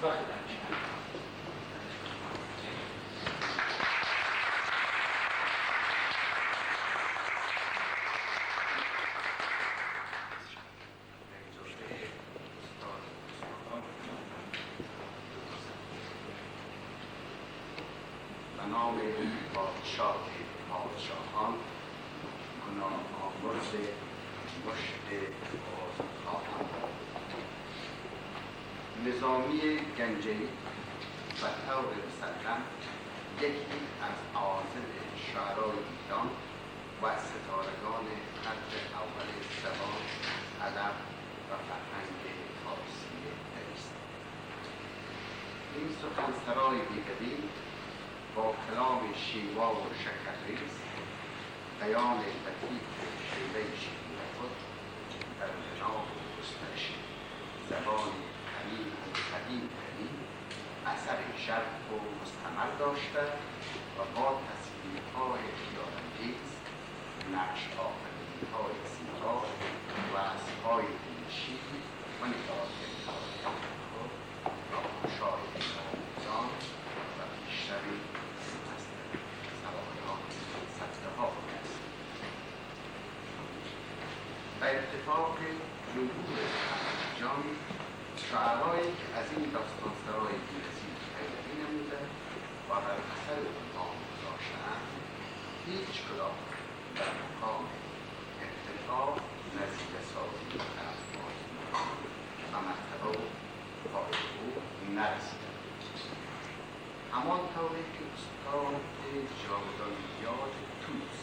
مطبخ بچه. به نام پادشاه پادشاهان، گناه‌آمرز مشت آزادخواهان. نظامی گنجوی و طور مسلم یکی از اعاظم شاعرای ایران و ستارگان قرن اول زبان، ادب و فرهنگ فارسی است. این سخنسرای بی‌بدیل با کلام شیوا و شکرریز، بیان لطیف شیوه شیرین خود در جناب و گسترش زبان قدیم و قدیم اثر شرح و مستمر داشته و با تصویرهای خیال‌انگیز، نقش‌آفرینی‌های زیبا و اسب‌های دلنشین و نگارگری‌های خود را مشاهده آموزان و بیشتری از سواران صدها است. به اتفاق ظهور جان شاعرایی که از این داستانسرای بی‌نظیر پیروی نموده و بر اثر آن گذاشته‌اند، هیچ کدام در مقام ارتقا نظیره‌سازی الفاظ و مرتبه و فایده او نرسیدند. همانطوری که استاد جاودانیات توس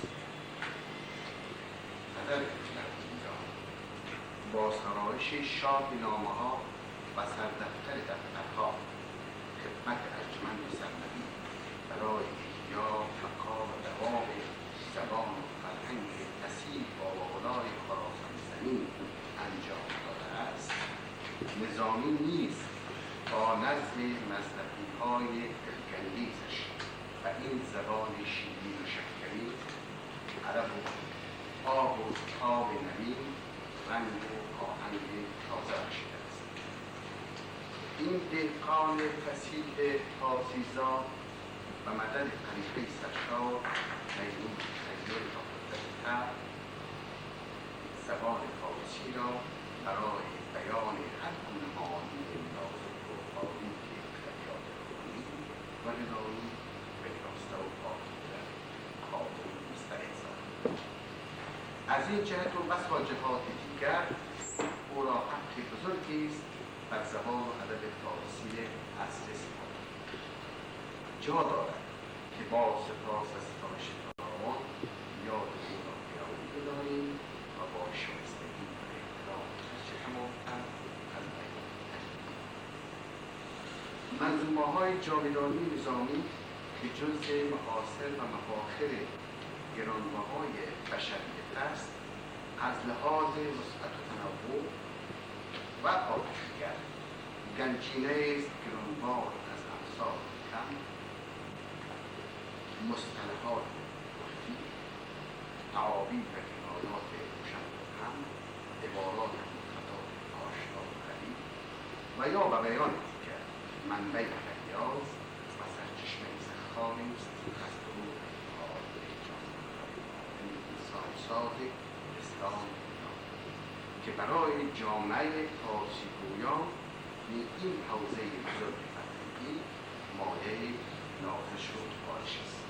پدر ایران با سرایش شاه نامه‌ها و سردفتر دفترها خدمت ارجمند سرمدی برای احیا بقا و دوام زبان و فرهنگ اصیل با غلای خراسان زمین انجام داده است، نظامی نیز با نظم مصرفی‌های دلگندیزش و این زبان شیرین و شکری، عرب و آب و تاب نوین، رنگ و آهنگ تازه شده است. این دهقان فصیح پارسیزاد و مدد خلیفه سرشار میمون تغییر را مدت‌تر زبان فارسی را برای بیان هر گونه معانی نازک و باریک ادبیات رومی و ندایی به راسته و پاکیزه قابل مستعد ساخت. از این جهت و بسا جهات دیگر او را حق بزرگی است بر زبان و ادب فارسی اصلی سپرد. جا دارد که با سپاس از ستایش فراوان یاد او را گرامی بداریم و با شایستگی و احترام هرچه تمام‌تر از بیان تشکیل. منظومه‌های جاودانی نظامی که جزء معاصر و مفاخر گرانبهای بشریت است، از لحاظ وسعت و تنوع و پاکیزگی گنجینه است گرانبار از امثال کم، مصطلحات مخفی، تعابیر و کنایات روشن و هم، عبارات مخاطب آشنا و غریب و یا به بیان دیگر منبع فیاض و سرچشمه سخاوی است از طرق حال انسان ساز اسلام ایران که برای جامعه فارسی گویان این حوزه بزرگ فرهنگی مایه نازش و بارش است.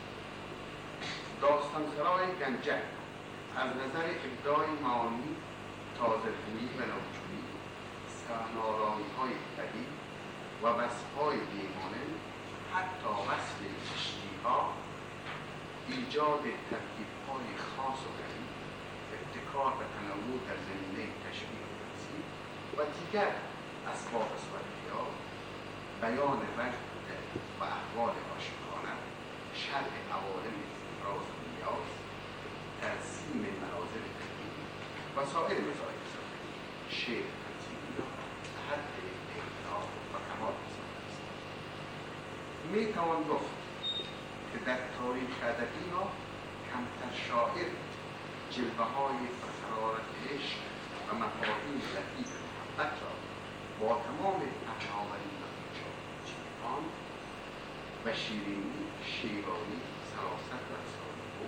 داستانسرای گنجک از نظر ابداع معانی، تازه‌گویی و نوجویی، صحنه‌آرایی‌های بدیع و وصف‌های بی‌مانند، حتی وصف کشتی‌ها، ایجاد ترکیب‌های خاص و غریب، ابتکار و تنوع در زمینه تشبیه و تمثیل و دیگر اسباب صورتیاب، بیان رنگ و احوال عاشقانه، شرح عوالم راز و نیاز، ترسیم مناظر قدیمی و سایر مظاهر ساخته، شعر تمثیلی را به حد اقتناع و کمال رسانده است. میتوان گفت که در تاریخ ادبی ما کمتر شاعر جلوه‌های پرحرارت عشق و مفاهیم لطیف محبت را با تمام پهناوری و ایجاد جهان و شیرینی، شیوایی، سراست و رسانه او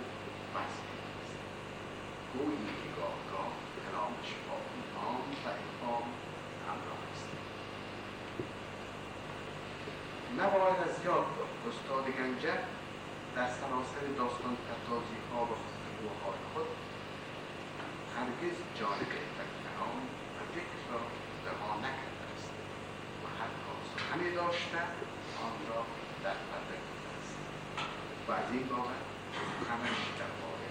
بس است. گویی که گاه کلامش با ایمان و افهام همراه است. نباید از یاد برد استاد گنجه در سراسر داستان پردازی ها و گفتگوهای خود هرگز جانب کلام و فکر را رها نکرده است و هر سخنی داشته آن را در پرده کرده است و از این بابت سخنش در باره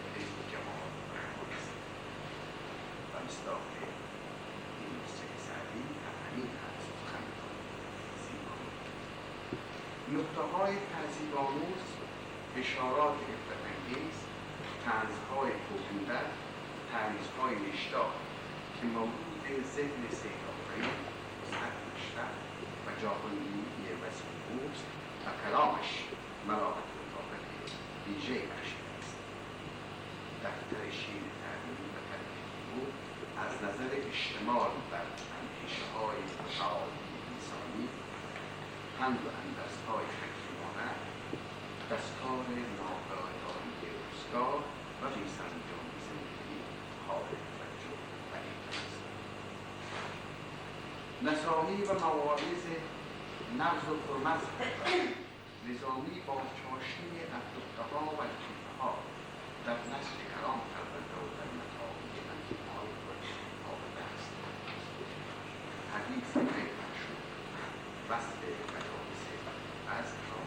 جمال است و مصداق این نسخه سعدی در همین حدس سخن زیبایی. نکته های تعذیب آموز، اشارات عبرت‌انگیز، طنزهای پوشیده، تعریض‌های نشدار که مورد ذهن سیرآفرین وسعت نشته و جاهایی وسیع اوست و کلامش ملاحت مطابق ویژه بخشیده است. دفتر شیر تعلیم و تربیت او از نظر اشتمال بر اندیشه‌های تعالی انسانی، پند و اندرزهای حکیمانه، دستار ناپایداری روزگار و بی‌سرانجام زندگی قابل توجه و اعتماد است. نصاحی و مواعظ نغز و پرمغز نظامی با چاشنی از نکته‌ها و لطیفه‌ها در نسل کلام پرورده و در متاعی منظومه‌های خود آورده است. حدیث غیر مشهور، وصف مجالس عزم را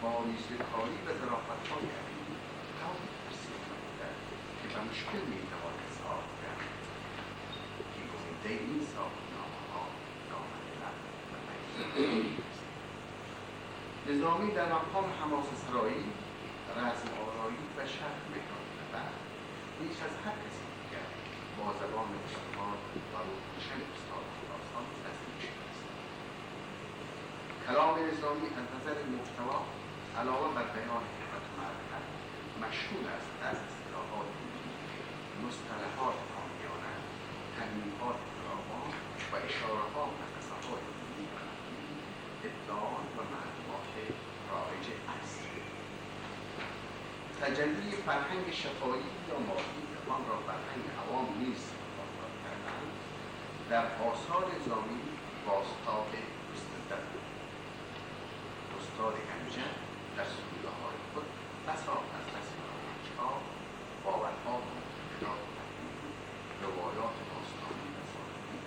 با نیزه‌کاری و ظرافت‌های عملی طوری ترسیم نموده که به مشکل می‌توان اظهار کرد که گزیده این ساختنامه‌ها دامن لب و مجلس است. نظامی در مقام حماسه‌سرایی، رزم آرایی و شرح مهران نبرد بیش از هر کسی دیگر با زبان استوار و روپوشن استاد خراسان نزدیک شده است. کلام نظامی از نظر محتوا علاوه بر بیان حکمت و معرفت مشمول است از اصطلاحات علمی، مصطلحات عامیانه، ترمیم‌های فراوان و اشاره‌ها و قصه‌های علمی و نقلی، اطلاعات و معلومات رایج است. تجلی فرهنگ شفاهی یا مادی که آن را فرهنگ عوام نیز مطابق کردند در آثار نظامی بازتاب گسترده بود. استاد گنجه در سروده-های خود بسا از رسم آرایش‌ها، باورها و معتقدات قدیمی، روایات باستانی و ظاهری،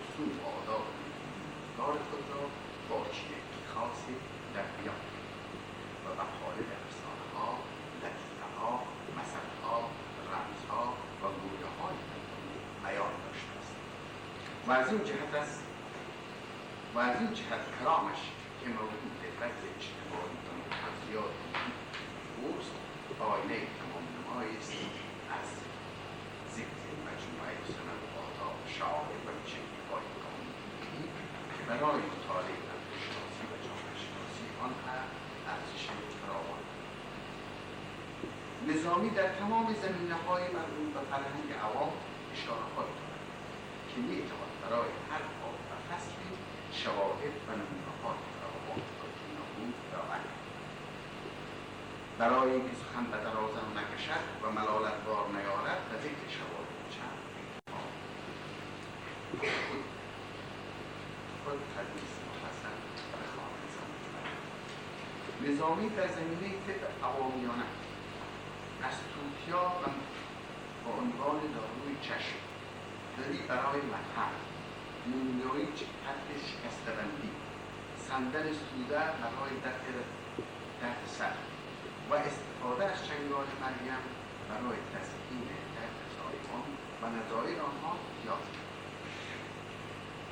رسوم و آداب روزگار خود را با چیرگی خاصی در میان و بهانه افسانه‌ها، لطیفه‌ها، مثل‌ها، رمزها و گویه‌های بیان داشته است. و از این جهت کلامش که مورد وضع اجتماعی و محتویات اوست آینه تمام نمایی است از ذکر مجموعه سنن و آداب شعائر و ویژگی‌های قانونی که برای مطالعه اندیش‌شناسی و جامعه‌شناسی آنها ارزش فراوان دارد. نظامی در تمام زمینه‌های مربوط به فرهنگ عوام اشاره‌هایی دارد که می‌توان برای هر باب و فصلی شواهد و نمونه‌های فراوان برای اینکه سخن به درازم نکشد و ملالت‌بار نیارد و ذکر شواهد چند خود حدیث مفصل بخواهد زد. نظامی در زمینه طب عوامیانه از توتیا و با عنوان داروی چشم، دری برای ملحم، مومیایی جهت شکسته‌بندی، صندل سوده برای درد سر و استفاده از چنگال مریم برای تسکین درد زایمان و نظایر آنها یاد کرد.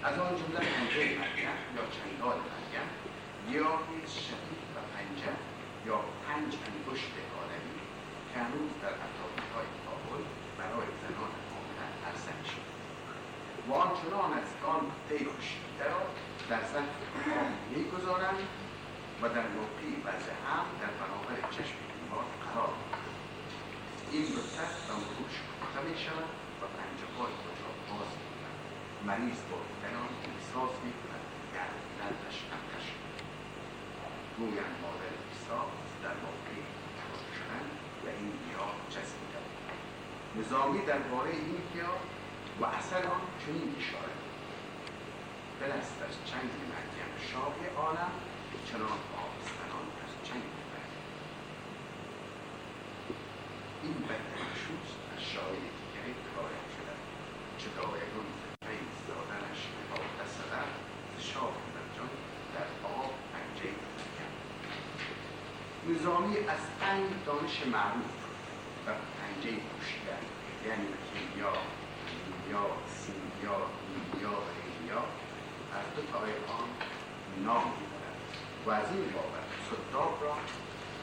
از آن جمله پنجه مریم یا چنگال مریم، گیاهی شدید و پنجه یا 5 انگشت آدمی که هنوز در اطرافی‌های کابل برای زنان حامله عرضه می‌شد و آنچنان از آن قطعه خشکیده را در ظرف آب می‌گذارند و در موقعی وضع هم در برابر چشم بیمار قرار می‌دهند. این نکته به مرور شکافته می‌شود و پنجه‌های خود را باز می‌کنند. مریض با دیگران احساس می‌کند که دردش کمتر شد. گویند مادر عیسی در واقع تبار شدن و این گیاه چسبیده. نظامی درباره این گیاه و اثر آن چنین اشاره دلست از چنگ مریم شاه عالم چنان آستنان از چنگ مریم. این بند مخصوص از شاعر دیگری روایت شده چه دایگان فیض دادنش نهاده صدر ز شاه مرجان در آب پنجه مریم. نظامی از 5 دانش معروف و پنجه پوشیدن یعنی کیمیا، کیمیا، سیمیا، نیمیا و ریمیا از 2 تای آن نام می‌برد و از این بابت صداق را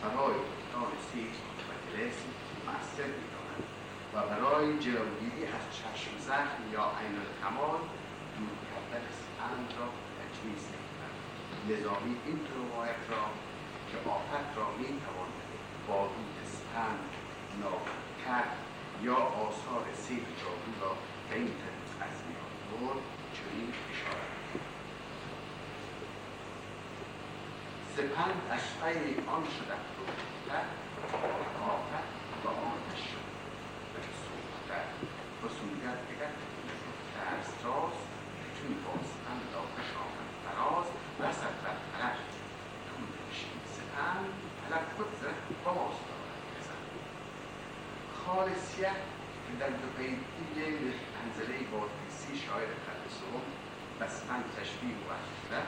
برای گفتار سیخ و طلسم مؤثر می‌دانند و برای جلوگیری از چشم زخم یا عین الکمال دور کردن سپند را تجویز می‌کنند. نظامی این روایت را که آفت را می‌توان با دود سپند نابود کرد یا آثار سیخ جادو را به این طریق از میان برد چنین اشاره می‌کند: سپند از فیض آن شده فروختر آفت و آتش شد و سوختر و سویت دگر ترس راست چون با سپند آتش آمد فراز رسد بر فلک طول نشین سپند فلک خود زد با ماست دارد بزن. خالصیت که در 2 بیت منزله بادیسی شاعر قرن سوم بسپند تشبیه و وصف شده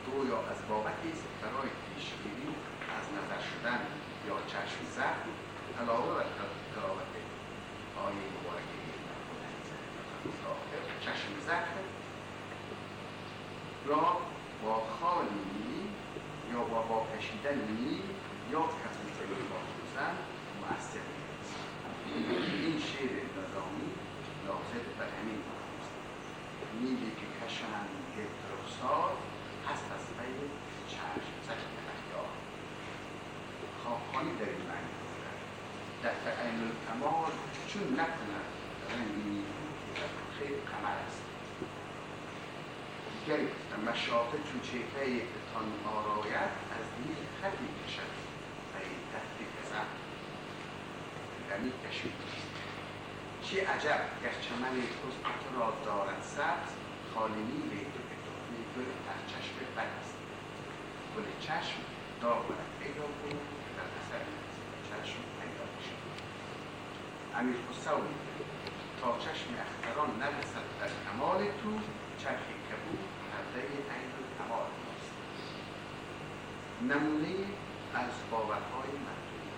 گویا از بابتی است برای پیشگیری از نظر شدن یا چشم زخم علاوه بر قرابت آیه مبارکه چشم زخم را با خال نیلی یا با کشیدن نیل یا کتوفلی با خوزن مؤثر می‌نویسد. این شعر نظامی ناظر بر همین مفهوم نیلی که کشند گرد رخسار هست از پی چشم زخم احیار. خواهانی در این معنی بودن در عین الکمال چون نکند رنگ نیلو در خیلی قمر است. دیگری گفتن مشاطه چون چهره تان آرایت از نیل خطی کشد و این تحتی کزن دمی کشید. چه عجب گر چمن تو را دارد سبز خالی نیلی تو که تخمی گل در چشم بد است. گل چشم داغ برد پیدا کنه در اثر چشم پیدا بشد. امیر خسرو تا چشم اختران نرسد در کمال تو چرخی کبود پرده عین الکمال است. نمونه از باورهای مردمی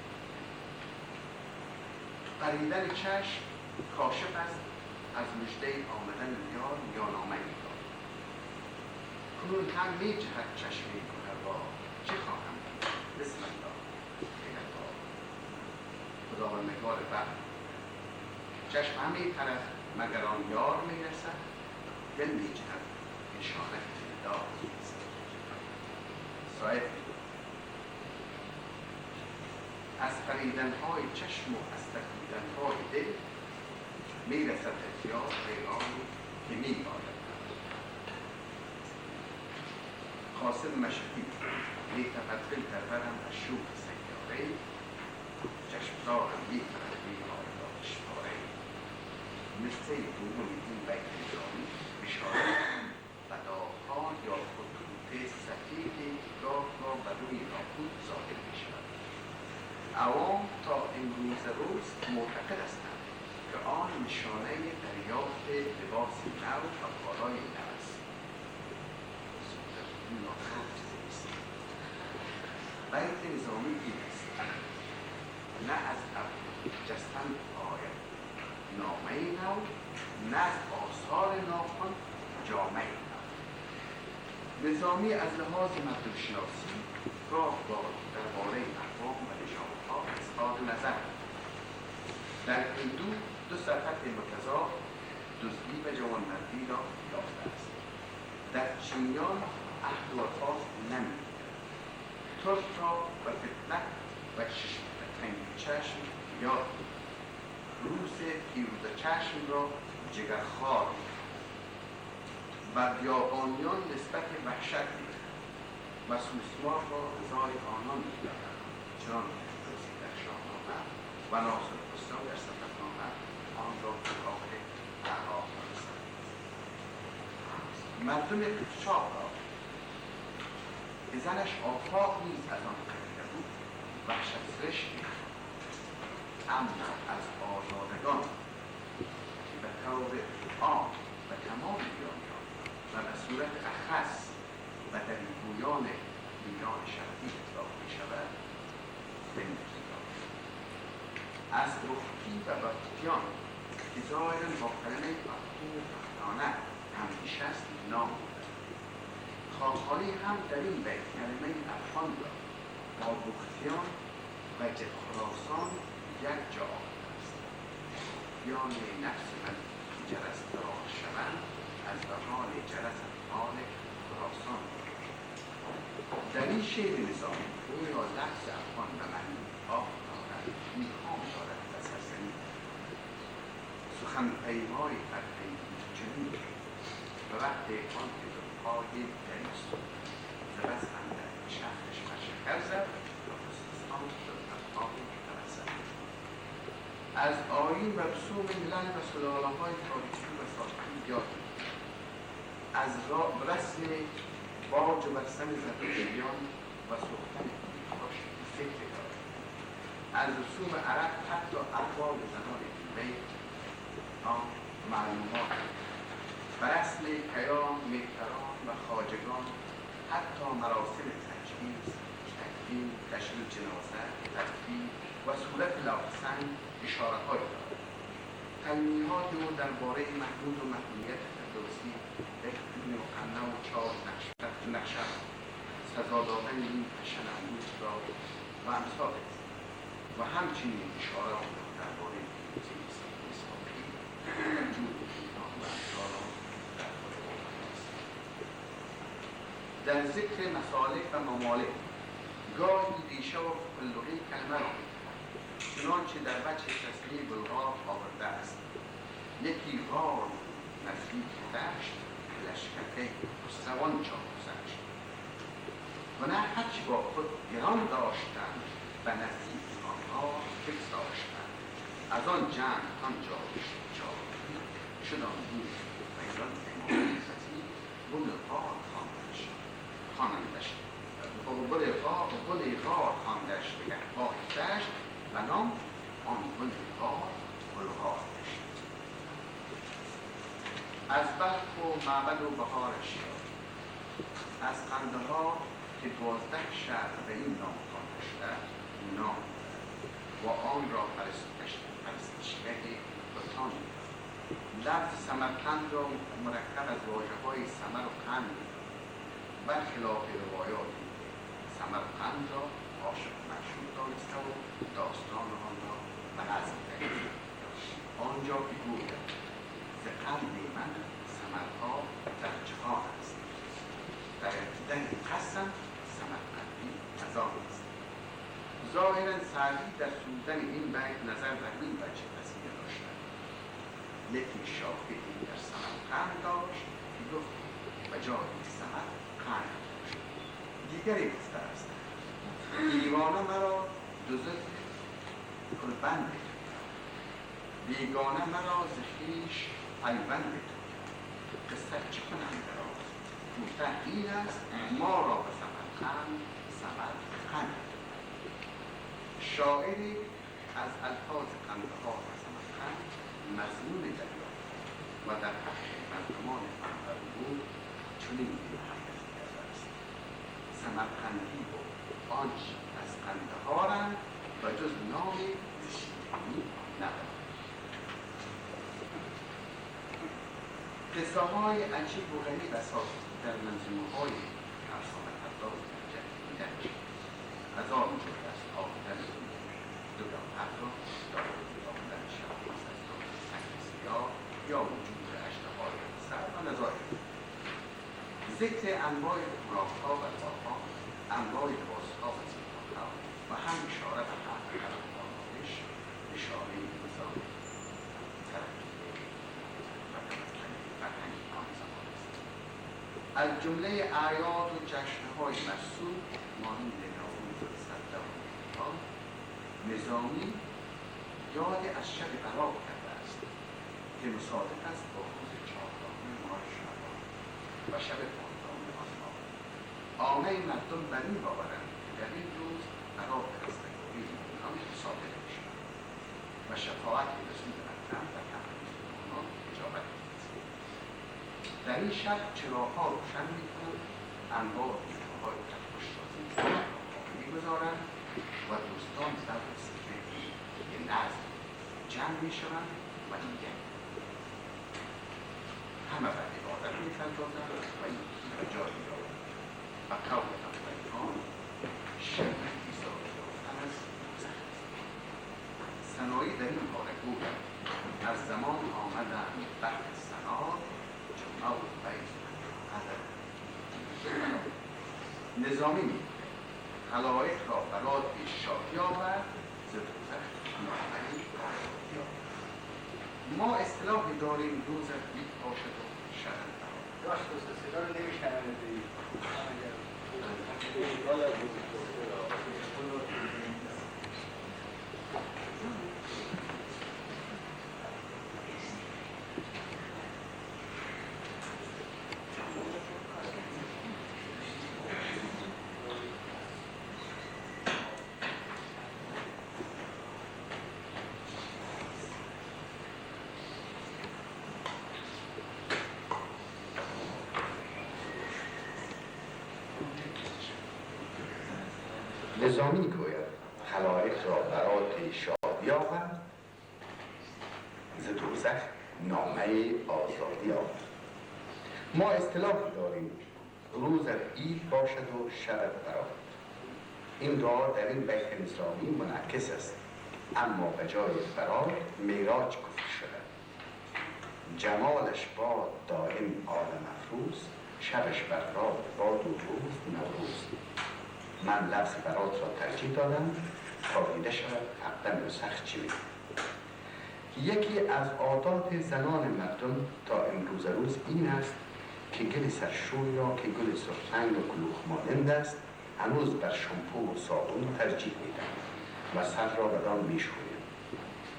پریدن چشم کاشف است از مژده آمدن یار یا نامه یار. کنون هم می جهد چشمی کنربا چه خواهم بسم الله پیغمبر خداوندگار بخت چشم همی پرد مگر آن یار می رسد دل می جهد اشارت دار می رسد. صاحب از پریدن‌های چشم و از تکیدن‌های دل می رسد اختیار پیغامی که می باید. قاسم مشهدی می تفضل در برم از شوق سیاره چشمدارم می پرد می آید آتشپاره. مثل دوم این بیت نظامی اشاره و داغ‌ها یا خطوط سفیدی گاه بر روی ناخود ظاهر می شود. عوام تا امروز روز معتقد هستند که آن نشانه دریافت لباسی نو و کالای نو است. بیت نظامی این است: نه از ابر جستن آید نامه نو، نه از آثار ناخن جامه نو. نظامی از لحاظ مردم شناسی گاه درباره اقوام و نژادها اظهار نظر. در هندو 2 صفت متضاد دزدی و جوانمردی را یافته است. در چینیان عهد و وفا نمی‌گیرد. ترک را و فتنه و تنگ چشم یاد می‌کند. روس پیروزه چشم را جگرخوار می‌کند. بر بیابانیان نسبت وحشت می‌دهد. و سوسمار را رضای آنان می‌دارد، چنان که فردوسی در شاهنامه و ناصر خسرو در سفرنامه آن را به کامل اعراب می‌رساند. مردم قیصر را که زنش آفاق نیز از آن قبیله بود وحشت سرشتی، اما از آزادگان که به طور عام و تمام ایرانیان و به صورت اخص و دلیلگویان ایران شرقی اطلاق می شود زندگی دارد. از بختی و بختیان که ظاهراً با کلمه بختی و بختانه همپیش است نام بوده. خاقانی هم در این بیت کلمه افغان را با بختیان و خراسان یک جا آمده است. یعنی نفس من جرس دار شوند از حال جرس حال خراسان. در این شعر نظامی گویا لفظ افغان به معنی آب دارد، میخام دارد و سرزنی. سخن پیمای فرهنگی چنین و وقت آن که به پای دریست و بس اندر شهرش شکر زد و خصوصان شد افغان برسد. از آیین و رسوم ملل و سلاله های تاریخی و ساختی یاد از رسم باج و بستن زرتشتیان و سختن بیخاش فکر دارد. از رسوم عرب حتی احوال زنان بیت معلومات و رسم کیان، مهتران و خواجگان، حتی مراسم تجهیز، تکفین، تشییع جنازه، تدفین و صورت لافسنگ اشاره‌هایی دارد. تلمیحات او درباره محمود و محمودیت فردوسی، بهترین و قنه و چار نقشه سزا دادن این پشن امروز را و امثال است. و همچنین اشارات درباره پیروزی اسلامی وجود ایران و امثال در ذکر مسالک و ممالک گاهی ریشه و فلقه کلمه را چنانچه در وجه تصمیه بلغار آورده است. یکی غار نزدیک دشت لشکره خسروان چا گذشت و نه هرچی با خود گران داشتند و نزدیک آنها بگذاشتند. از آن جنگ آنجا چاوی شد آن بود و ایران امام خطی بل غار خواندش بل غار خواندش به گهگاه دشت و نام آن بل غار بلغار دشت. از بلخ و معبد و بهارش از قندهار که 12 شهر به این نام خوانده شده نام و آن را پرستشگاه بتان. لفظ سمرقند را مرکب از واژه‌های ثمر و قند برخلاف روایاتی سمرقند را عاشق معشوق دانسته و داستان آن را به نظم کرده. آنجا که گوید ز قند من ثمرها در جهان است، در ابتدای قسم سمرقندی از آن است. ظاهراً سعدی در سرودن این بیت نظر در این وجه تصویر داشته. یکی شاهدی در سمرقند داشت که گفت و جایی سمرقند داشت. دیگری گفته است دیوانه مرا دو زلف کلبند تو بیگانه مرا ز خویش پیوند تو قصه چه کنم دراز کوته این است ما را به سمرقند سمرقند. شاعری از الفاظ قندهار و سمرقند مضمون دریافت و در حق مردمان قندهار بود چنین محبت کرده است: سمرقندی و آنچ از قندهارند و جز نام شیرینی ندارد. قصه های عجیب و غریب اساس در منظومه های افسانه پرداز دیده می‌شود. از آن جمله است آمدن دو گوهر را دارای آمدن شب‌روز از دو سنگ سیاه یا وجود اژدهای سر و نظایر. ذکر انواع خوراک‌ها و دعاها، انواع لباس‌ها و زینت‌ها و هم اشاره به حقیقت آرامش، اشاره نظام ترقی و تمکن فرهنگی آن زمان است. از جمله اعیاد و جشنهای مسعود مانند نوروز و صدام نظامی یاد از شب برات کرده است که مصادف است با روز چهارم ماه شعبان و شب پنجم آن ماه. عامه مردم بر این باورند که در این روز برات رستگاری مؤمنان صادق می‌شود و شفاعت رسول اکرم و تمامی مؤمنان اجابت می‌پذیرد. در این شب چراغ‌ها روشن می‌کنند، انواع میوه‌های کف‌پشت را می‌گذارند و دوستان در سکرتی که نزد جمع می‌شوند و دیگر همه بر عبادت می‌پردازند و این به جای می‌آورند و قول اولین شب ایثار یافتن از دوزخ. سنایی در این باره گوید از زمان آمدند بحر سنار جمعه و بیض قدر. نظامی می‌گوید خلایق را برات شادی آورد ز دوزخ نامه‌ای آزادی آورد. ما اصطلاحی داریم روز عید باشد و شب برات. راست است، صدا رو نمی‌شنوم. نظامی گوید خلایق را برات شادی آورد ز دوزخ نامه آزادی آورد. ما اصطلاحی داریم روز عید باشد و شب برات. این دعا در این بیت نظامی منعکس است، اما به جای برات معراج گفته شده. جمالش باد دائم عالم افروز، شبش بر راه باد و روز نوروز. من لفظ برات را ترجیح دادم تا دیده شود حقا و سخت چی میگه. یکی از عادات زنان مردم تا امروز روز این است که گل سرشوی را که گل سرخرنگ و کلوخ مانند است هنوز بر شامپو و صابون ترجیح میدن و سر را بدان میشویند.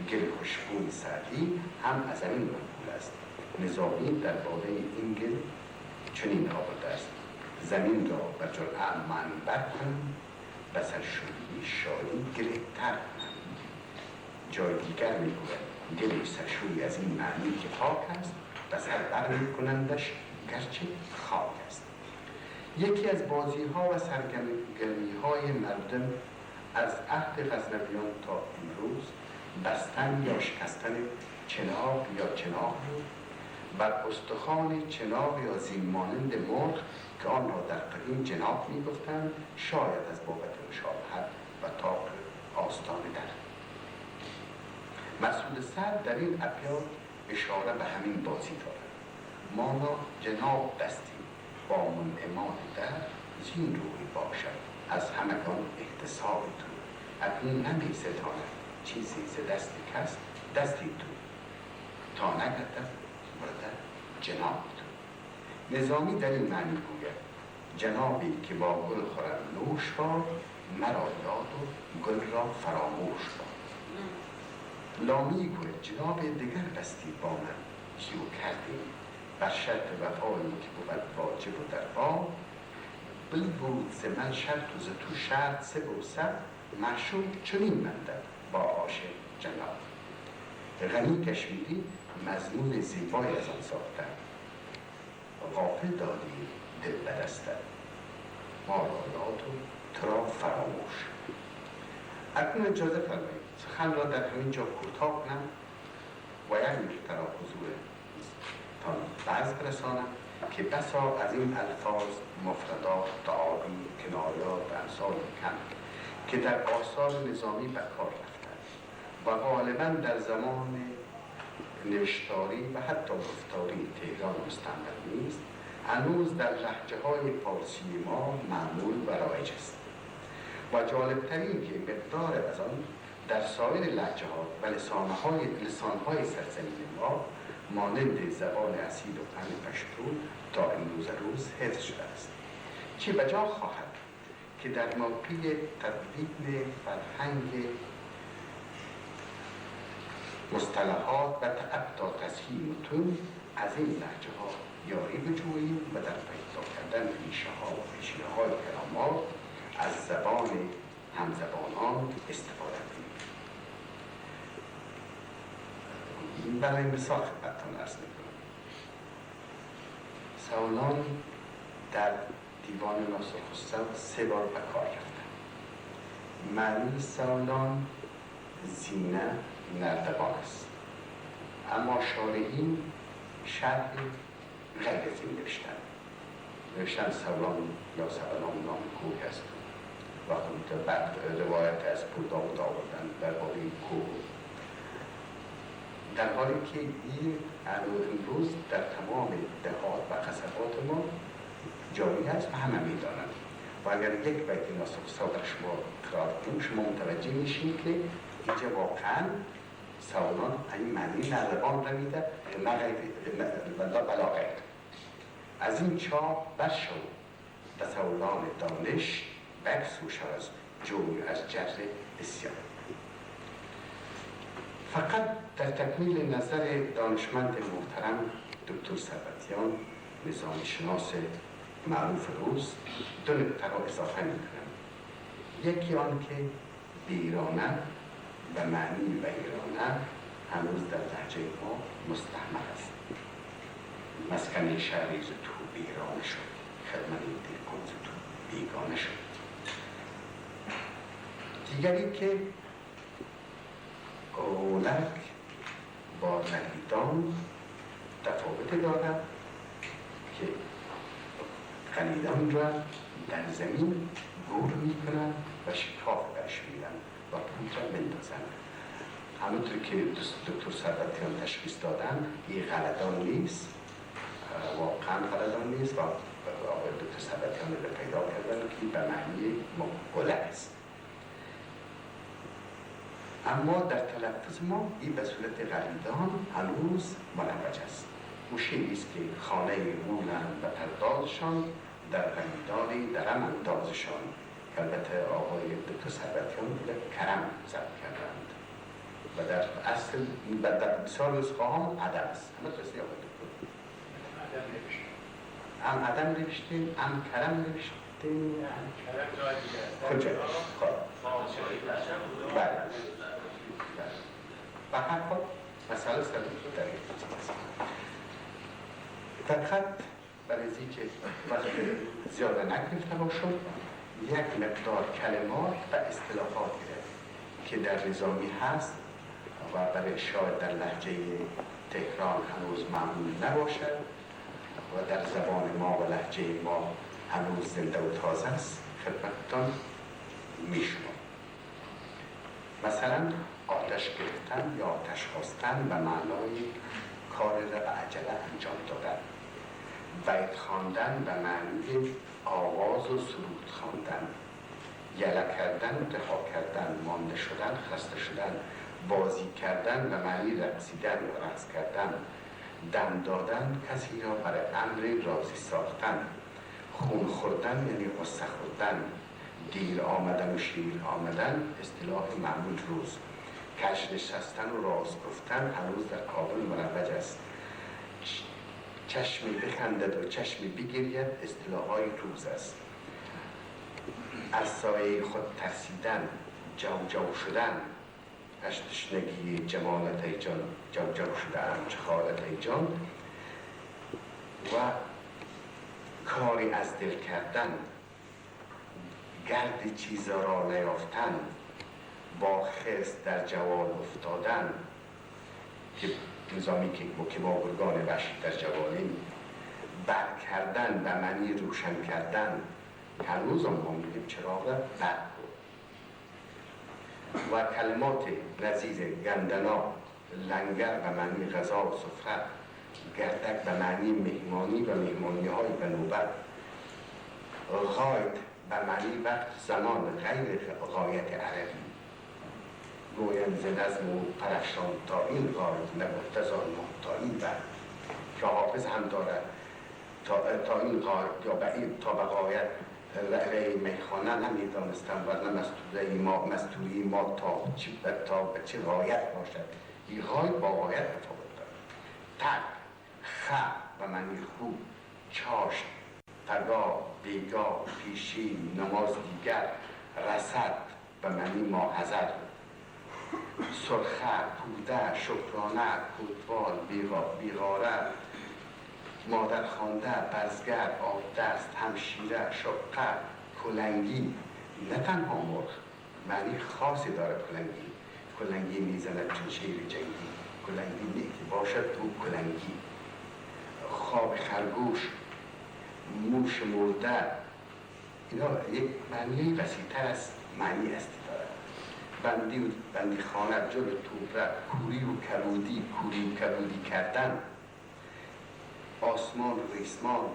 گل خوشبوی سعدی هم از این منقول است. نظامی درباره این گل چنین آورده است: زمین را به جرعه منبر کنم، به سرشویی شادی گل تر کنم. جای دیگر میگوید گل سرشوی از این معنی که پاک است به سر بر میکنندش گرچه خاک است. یکی از بازی ها و سرگرمی های مردم از عهد غزنویان تا امروز بستن یا شکستن چنار یا چنار بود. بر استخوان چنار یا زین مانند مرغ که آن را در قدیم جناب میگفتند، شاید از بابت مشابهت و طاق آستان در. مسعود سعد در این ابیات اشاره به همین بازی دارد. مانا جناب دستی با منعمان در زین روی باشد، از همگان احتساب تو اکنون نمی ستاند چیزی ز دست کس دستی تو تا نگردد برده جناب تو. نظامی در این معنی گوید جنابی که با گل خورد نوش باد، مرا یاد و گل را فراموش باد. لامی گوید جناب دگر بستی با من کیو کردیم، بر شرط وفایی که بود واجب و در باب. بل بود ز من شرط و ز تو شرط سه و سر، معشوق چنین بندد با عاشق جناب. غنی کشمیری مضمون زیبایی از آن ساختن: غافل دادی دل به دستت، ما را یاد و تو را فراموش. اکنون اجازه فرمایید سخن را در همین جا کوتاه کنم و یک نکته را حضور بعض برسانم که بسا از این الفاظ مفردات، تعابیر، کنایات و امثال کم که در آثار نظامی به کار رفتند و غالبا در زمان نوشتاری و حتی گفتاری تهران مستعمل نیست، هنوز در لهجه های فارسی ما معمول و رایج است. و جالبترین که مقدار از آن در سایر لهجه ها و لسانهای سرزمین ما مانند زبان اصیل و فن پشتو تا امروز روز حفظ شده است. چه بجا خواهد که در موقع تدوین فرهنگ مصطلحات و تعبد تصحیح متون از این لهجه ها یاری بجوییم و در پیدا کردن ریشه ها و پیشینه‌های کلمات از زبان همزبانان استفاده کنیم. برای مثال خدمتتان عرض می‌کنم. سالان در دیوان ناصر خسرو 3 بار به کار رفتن. معنی سالان زینه نردبان است، اما شارحین شرح غیر از این نوشتن سالان یا سبلان نام کوه است و خود بعد روایت از پرداود آوردن درباره کوه، در حالی که این امروز در تمام دهات و قصبات ما جاری است و همه می‌دانند. و اگر یک بیت ناصر خسرو در شما قرار کنیم، شما متوجه میشین که اینجا واقعا سالان این معنی نردبان را میده، نه غیر بلا غیر. از این چاه برشو به سالان دانش بکسوش از جوی از جر بسیار. فقط در تکمیل نظر دانشمند محترم دکتر ثروتیان نظام شناس معروف روز 2 نکته را اضافه میکنم. یکی آن که بیرانه و معنی بیرانه هنوز در لهجه ما مستعمل است. مسکن شهری ز تو بیرانه شد، خدمت دلکن ز تو بیگانه شد. دیگری که اولک با قلیدان تفاوت دارد که قلیدان را در زمین گور میکنند و شکاف برش میدن و پود را بندازند. همونطور که دکتر ثروتیان تشخیص دادن این غلطان نیست، واقعا غلطان نیست و آقای دکتر ثروتیان را پیدا کردن که به معنی اولک است. اما در تلفظ ما این به صورت غلیدان هنوز مروج است. مشکلی است که خانه غولند و پردازشان در غلیدانی درم اندازشان که البته آقای دکتر ثروتیان کرم ضبط کردند و در اصل در بسیار نسخه هم عدم است. همه درسته آقای دکتر؟ هم عدم نوشتیم، هم کرم نوشتیم. کجا؟ بله. و هر حال مسئله سلوک در این است. فقط برای که وقت زیاده نگرفته باشد، یک مقدار کلمات و اصطلاحات که در نظامی هست و برای شاید در لهجه تهران هنوز معمول نباشد و در زبان ما و لهجه ما هنوز زنده و تازه است خدمتتان میشنم. مثلا آتش گرفتن یا آتش خواستن به معنای کار را به عجله انجام دادن. بیت خواندن به معنی آواز و سرود خواندن. یله کردن، رها کردن، مانده شدن، خسته شدن. بازی کردن به معنی رقصیدن و رقص کردن. دم دادن، کسی را برای امر راضی ساختن. خون خوردن یعنی غصه خوردن. دیر آمدن و شیر آمدن اصطلاح معمول روز. کش نشستن و راز گفتن هنوز در کابل مروج است. چشمی بخندد و چشمی بگرید اصطلاحهای روز است. از سایه خود ترسیدن، جو جو شدن. از تشنگی جمالت ای جان جو جو شدن، چه حالت ای جان. و کاری از دل کردن، گرد چیزا را نیافتن، با خست در جوال افتادن که نظامی که با گرگان وحشی در جوالیم. بر کردن به معنی روشن کردن، هنوز هم ما میگیم چراغ برق. و کلمات نظیر گندنا، لنگر به معنی غذا و سفره، گردک به معنی مهمانی و مهمانی های به نوبت، غایت به معنی وقت زمان غیر غایت عربی، گویم ز نظم و پرفشان تا این غایت نگفته زانم تا این بر که حافظ هم دارد تا این غایت یا تا به غایت رعله میخانه نمیدانستم ورنه مستوری ما تا به چه غایت باشد. این غایت با غایت تفاوت دارد. تک خ و معنی خوب، چاشت، تگاه، بیگاه، پیشین، نماز دیگر، رسد به معنی ماحضر، سرخه، پوده، شکرانه، کوتوال، بیغاره، مادر خوانده، برزگر، آبدست، همشیره، شقه، کلنگی. نه تنها مرغ، معنی خاصی داره کلنگی. کلنگی میزند چون شیر جنگی. کلنگی نیکی باشد او کلنگی. خواب خرگوش، موش مرده، اینا یک معنی وسیع‌تر از معنی هستی دارد. بندی خانه، جلو توبره، کوری و کبودی کردن، آسمان و ریسمان،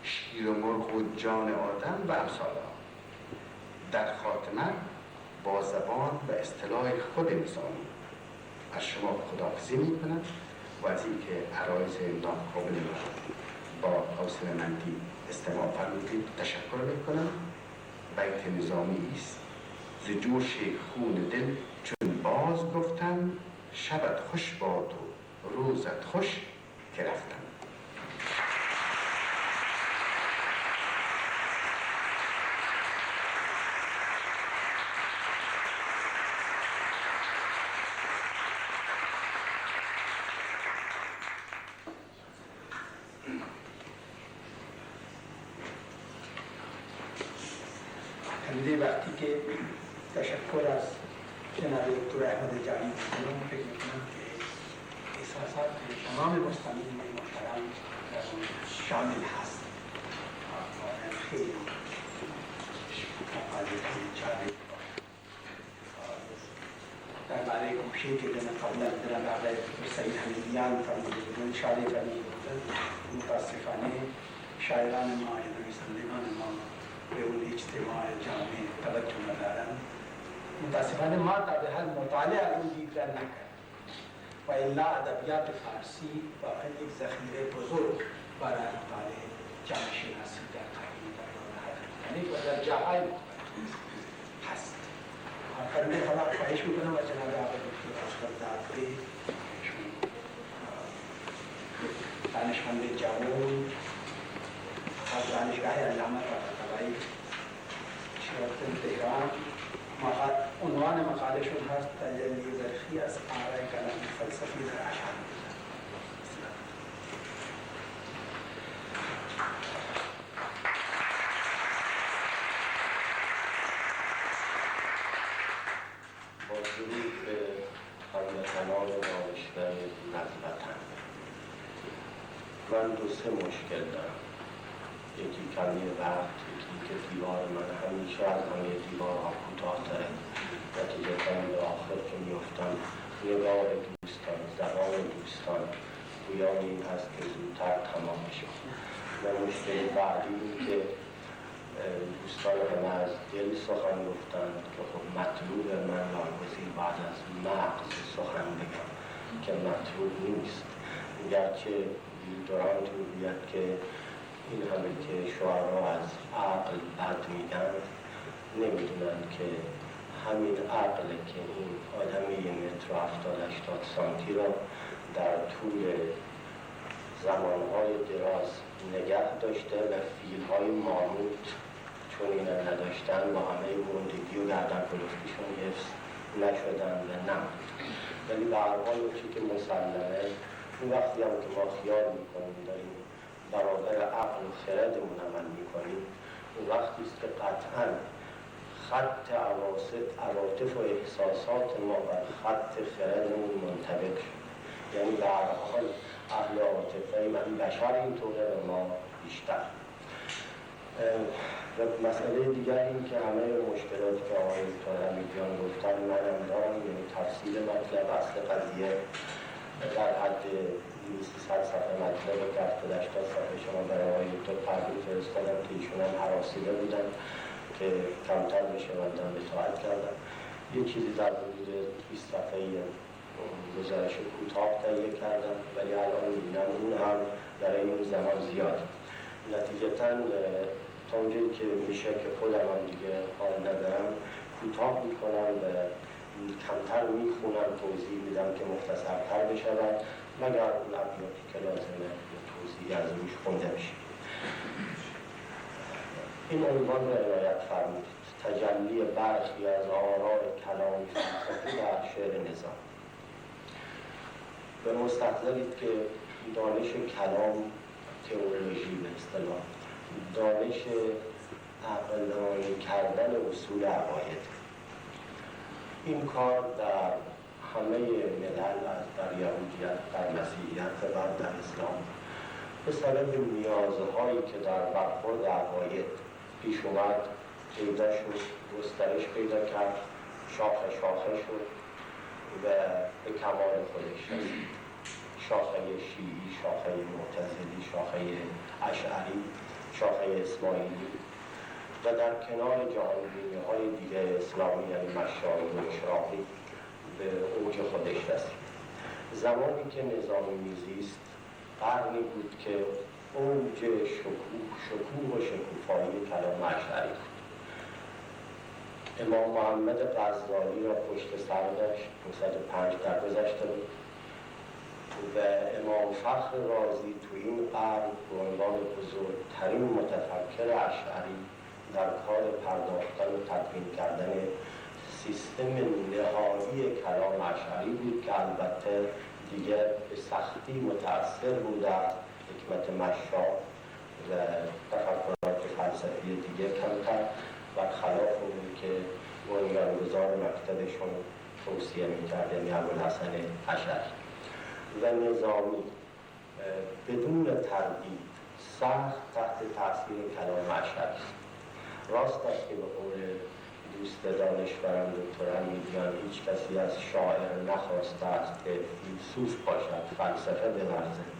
شیر و مرغ و جان آدم و امثال ها. در خاتمه با زبان و اصطلاح خود انسانی از شما خداحافظی میکنم و از اینکه عرایض ناقابل با حوصله‌مندی استماع فرمودید تشکر میکنم. بیت نظامی است: ز جوش خون دل چون باز گفتم، شبت خوش باد و روزت خوش که رفتم. وقتی که تشکر از جناب دکتر احمد جعلی میکنم، فکر میکنم که احساسات تمام مستمعین محترم در اون شامل هست. خیلی مقاله خیلی جالب درباره گوشه که قبلا جناب دکتر سعید حمیدیان فرموده بودن، شاعر فرموده بودن. متاسفانه شاعران ما یا نویسندگان ما به اون اجتماع جامع توجه ندارند. متاسفانه ما تا به حال مطالعه اون دید را نکرد و الا ادبیات فارسی واقعا یک ذخیره بزرگ برای مطالعه جامع شناسی در تحقیق در دوران حقیقی و در جاهای مختلف هست. فرمه حالا خواهش میکنم و جناب آقای دکتر اشرف دادگی دانشمند جوان از دانشگاه علامه طباطبایی شهرتن تهران، عنوان مقالهشون هست تجلی زرخی از آراء کلام فلسفی در اشعار. با درود به هموطنان دانشگاه نزوتن، من دو سه مشکل دارم. یکی کمی وقت، یکی که دیوار من همیشه از همه دیوارها کوتاه‌تره. نتیجتاً به آخر که می‌افتم نگاه دوستان، زبان دوستان گویان این هست که زودتر تمام شد. و مشکل بعدی این که دوستان همه از دل سخن گفتند که خب مطلوب من ناگزیر بعد از مغز سخن بگم که مطلوب نیست. گرچه دورانت میگوید که این همه که شعرا از عقل بد میگن، نمیدونن که همین عقل که این آدمی 1 متر و 70-80 سانتی را در طول زمانهای دراز نگه داشته و فیلهای ماموت چون این نداشتن با همه گندگی و گردن کلفتیشون حفظ نشدن و نمود. ولی به هر حال چی که مسلمه، اون وقتی هم که ما خیال میکنیم داریم برابر عقل و خردمون عمل میکنیم، اون وقتی است که قطعاً خط عواطف و احساسات ما بر خط خردمون منطبق شد. یعنی به هر حال اهل عاطفه من بشر اینطوره و ما بیشتر. و مسئله دیگر این که همه مشکلاتی که آقای دکتر حمیدیان گفتن منم دارم، یعنی تفصیل مطلب اصل قضیه در حد 200 صفحه مطلب و 70-80 صفحه شما برای آقای دکتر پروین فرستادم که ایشون هم هراسیده بودن که کمتر بشه من به اطاعت کردم. یه چیزی در حدود حدود 20 صفحه‌ای گزارش کوتاه تهیه کردم، ولی الان می‌بینم اون هم برای این زمان زیاد. نتیجتاً تا اونجایی که میشه که خودم هم دیگه حال ندارم کوتاه میکنم و کمتر میخونم، توضیح میدم که مختصرتر بشود، مگر اون ابیاتی که لازمه توضیحی از روش خونده میشه. این عنوان رو عنایت فرمودید: تجلی برخی از آراء کلامی فلسفی در شعر نظام. به مستحضرید که دانش کلام تئولوژی به اصطلاح دانش عقلانی کردن اصول عقاید. این کار در همه ملل، از در یهودیت، در مسیحیت و در اسلام، به سبب نیازهایی که در برخورد عقاید پیش اومد پیدا شد، گسترش پیدا کرد، شاخه شاخه شد و به کمال خودش رسید. شاخه شیعی، شاخه معتزلی، شاخه اشعری، شاخه اسماعیلی و در کنار جهانبینی‌های دیگه اسلامی، یعنی مشایی و اشراقی، به اوج خودش رسید. زمانی که نظامی میزیست قرنی بود که اوج شکوه و شکوفایی کلام اشعری بود. امام محمد غزالی را پشت سر داشت، 505 درگذشته بود و امام فخر رازی تو این قرن به عنوان بزرگترین متفکر اشعری در کار پرداختن و تدوین کردن سیستم نهایی کلام اشعری بود که البته دیگر به سختی متأثر بود از حکمت مشا و تفکرات فلسفی دیگه کمتر برخلاف اون که بنیانگذار مکتبشون توصیه میکرد، یعنی ابوالحسن اشعری. و نظامی بدون تردید سخت تحت تاثیر کلام اشعری است. راست است که به قول دوست دانشورم دکتر امیدیان هیچ کسی از شاعر نخواسته است که فیلسوف باشد، فلسفه بورزد،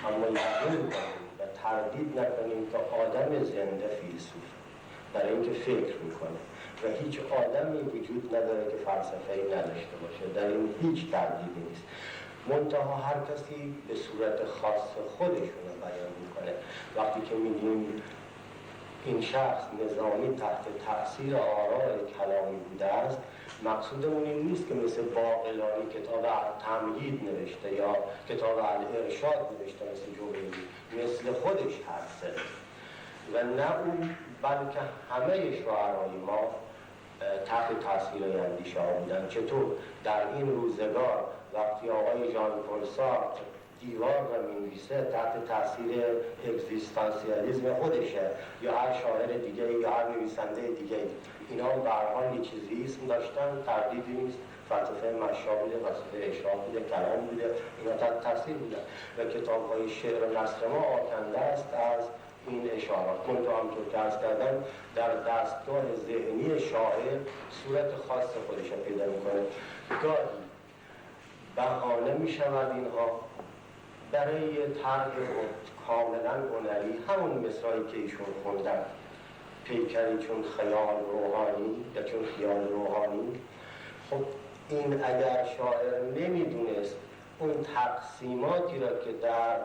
اما یقین کنیم و تردید نکنیم که آدم زنده فیلسوف، برای اینکه فکر میکنه و هیچ آدمی وجود نداره که فلسفه‌ای نداشته باشه، در این هیچ تردیدی نیست. منتها هر کسی به صورت خاص خودشون رو بیان میکنه. وقتی که میگیم این شخص نظامی تحت تأثیر آراء کلامی بوده است، مقصودمون این نیست که مثل باقلانی کتاب تمهید نوشته یا کتاب الارشاد نوشته مثل جوینی، مثل خودش حرف زده و نه اون، بلکه همه شاعرای ما تحت تاثیر اندیشه ها بودن. چطور در این روزگار وقتی آقای ژان پل سارتر دیوار رو می‌نویسه تحت تاثیر اگزیستانسیالیسم خودشه، یا هر شاعر دیگه یا هر نویسنده دیگه، اینا به هر حال یه چیزی اسم داشتن، تردیدی نیست، فلسفه مشا بوده، فلسفه اشراق بوده، کلام بوده، اینا تحت تاثیر بودن و کتاب‌های شعر و نثر ما آکنده است از این اشارات. من تو همطور که عرض کردم در دستگاه ذهنی شاعر صورت خاص خودش پیدا میکنه. گاهی بهانه میشود اینها برای طرح کاملا هنری، همون مصرعی که ایشون خوندن، پیکری چون خیال روحانی یا چون خیال روحانی. خب این اگر شاعر نمیدونست اون تقسیماتی را که در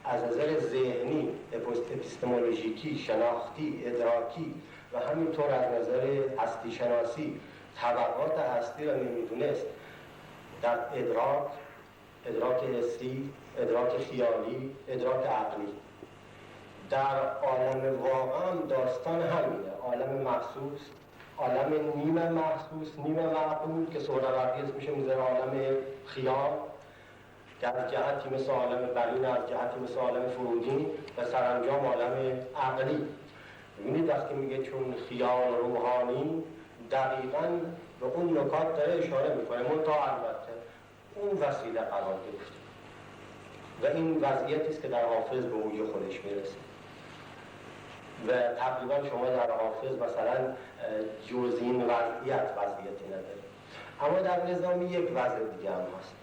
از نظر ذهنی، اپیستمولوژیکی، شناختی، ادراکی و همینطور از نظر هستی شناسی طبقات هستی را نمیدونست، در ادراک حسی، ادراک خیالی، ادراک عقلی، در عالم واقع داستان همینه. عالم محسوس، عالم نیمه محسوس، نیمه معقول که سهروردی میشه میذاره عالم خیال، که از جهتی مثل عالم برین، از جهتی مثل عالم فرودین و سرانجام عالم عقلی. ببینید وقتی میگه چون خیال روحانی، دقیقاً به اون نکات داره اشاره میکنه، منتها البته اون وسیله قرار گرفته و این وضعیتی است که در حافظ به اوج خودش میرسه و تقریبا شما در حافظ مثلا جز این وضعیتی نداره. اما در نظامی یک وضع دیگه هم هست،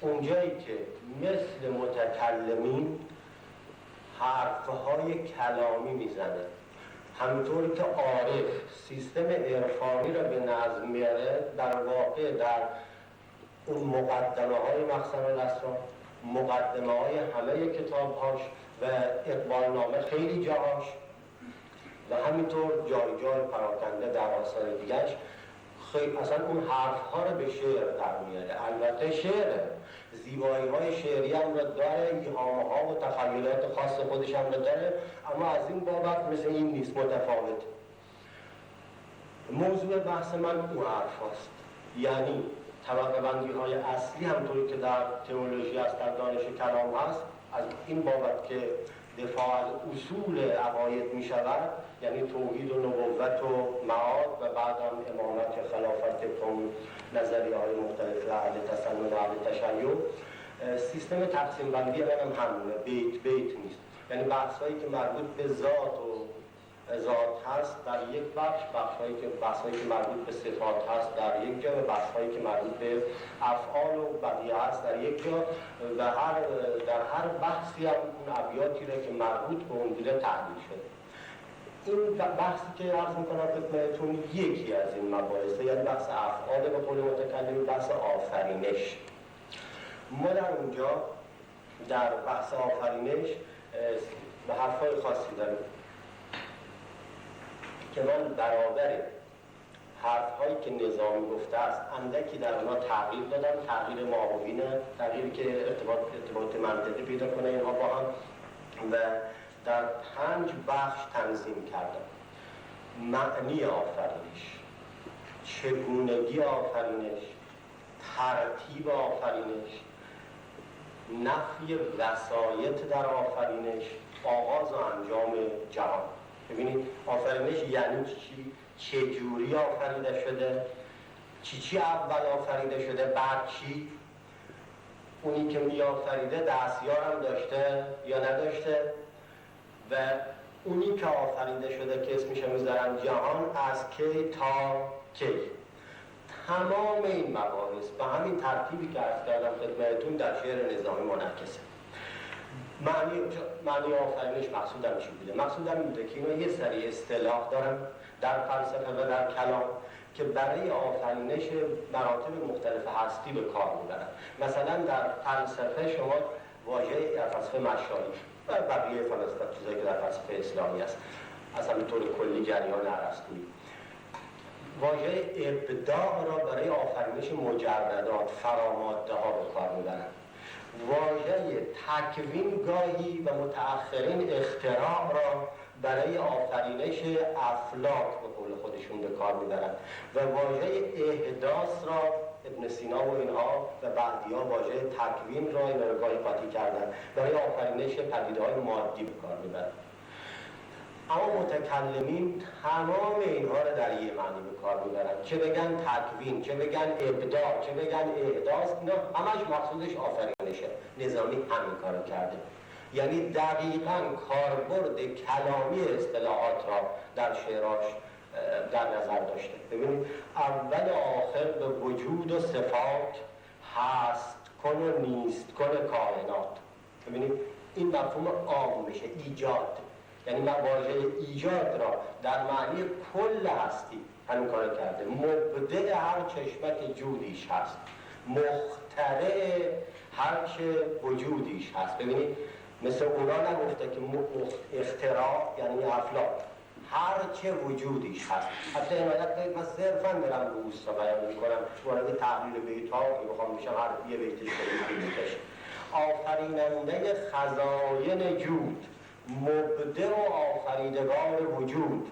اونجایی که مثل متکلمین حرفهای کلامی میزنه، همینطوری که عارف سیستم عرفانی را به نظم میاره، در واقع در اون مقدمه های مخزن الاسرار، مقدمه های همه کتابهاش و اقبالنامه خیلی جاهاش و همینطور جای جای پراکنده در آثار دیگرش خیلی اصلا اون حرف ها رو به شعر در میاره. البته شعر زیبایی های شعری هم رو داره، ایهام ها و تخیلات خاص خودش هم رو داره، اما از این بابت مثل این نیست، متفاوت. موضوع بحث من اون حرف هاست، یعنی طبقه بندی های اصلی همطوری که در تئولوژی هست، در دانش کلام هست، از این بابت که دفاع از اصول عقاید می شود، یعنی توحید و نبوت و معاد و بعد هم امامت و خلافت کن نظریه های مختلف اهل تسنن و اهل تشیع. سیستم تقسیم بندی من هم همونه، بیت نیست، یعنی بحث هایی که مربوط به ذات و ذات هست در یک بخش هایی که مربوط به صفات هست در یک جا و بحث هایی که مربوط به افعال و بقیه هست در یک جا و در هر بحثی هم اون ابیاتی را که مربوط به اون بوده تحلیل شده. این بحثی که عرض میکنم خدمتتون یکی از این مباحثه، یعنی بحث افعال به قول متکلم، بحث آفرینش. ما در اونجا در بحث آفرینش به حرفای خاصی داریم که من برابر حرف‌هایی که نظامی گفته است اندکی در اونا تغییر دادم، تغییر ماهوینه، تغییری که ارتباط منطقی پیدا کنه اینها با هم، و در 5 بخش تنظیم کردم. معنی آفرینش، چگونگی آفرینش، ترتیب آفرینش، نفی وسایط در آفرینش، آغاز و انجام جهان. ببینید آفرینش یعنی چی؟ چجوری آفریده شده؟ چی اول آفریده شده؟ بعد چی؟ اونی که می آفریده دستیار هم داشته یا نداشته؟ و اونی که آفریده شده که اسمش میذارن جهان، از کی تا کی؟ تمام این مباحث به همین ترتیبی که عرض کردم خدمتتون در شعر نظامی منعکسه. معنی آفرینش مقصودم چی بوده؟ مقصودم این بوده که اینا یه سری اصطلاح دارن در فلسفه و در کلام که برای آفرینش مراتب مختلف هستی به کار میبرن. مثلا در فلسفه شما واژه در فلسفه مشایی و بقیه فلسفه چیزایی که در فلسفه اسلامی هست، اصلا به طور کلی جریان ارسطویی، واژه ابداع را برای آفرینش مجردات، فراماده ها به کار میبرن. واژه تکوین گاهی و متأخرین اختراع را برای آفرینش افلاک به قول خودشون به کار میبرن و واژه احداث را ابن سینا و اینها و بعدی‌ها واژه تکوین را این رو گاهی قاطی کردن، برای آفرینش پدیده‌های مادی به کار میبرن. اما متکلمین تمام اینها را در یه معنی به کار میبرن، چه بگن تکوین، چه بگن ابداع، چه بگن احداث، اینا همش مقصودش آفرینشه. نظامی همین کارو کرده، یعنی دقیقاً کاربرد کلامی اصطلاحات را در شعراش در نظر داشته. ببینید اول و آخر به وجود و صفات، هست کن و نیست کن کائنات. ببینید این مفهوم عام میشه، ایجاد، یعنی واژه ایجاد را در معنی کل هستی همین کار کرده. مبدع هر چشمک جودیش هست، مخترع هر چه وجودیش هست. ببینید مثل اونا نگفته که اختراع یعنی افلاک، هر چه وجودیش هست. حتی عنایت کنید من صرفاً دارم رو اوستا بیان میکنم، وارد تحلیل بیت ها میخوام بشم، هر یه بیتش بیتش. آفریننده خزاین جود، مبدع و آفریدگار وجود،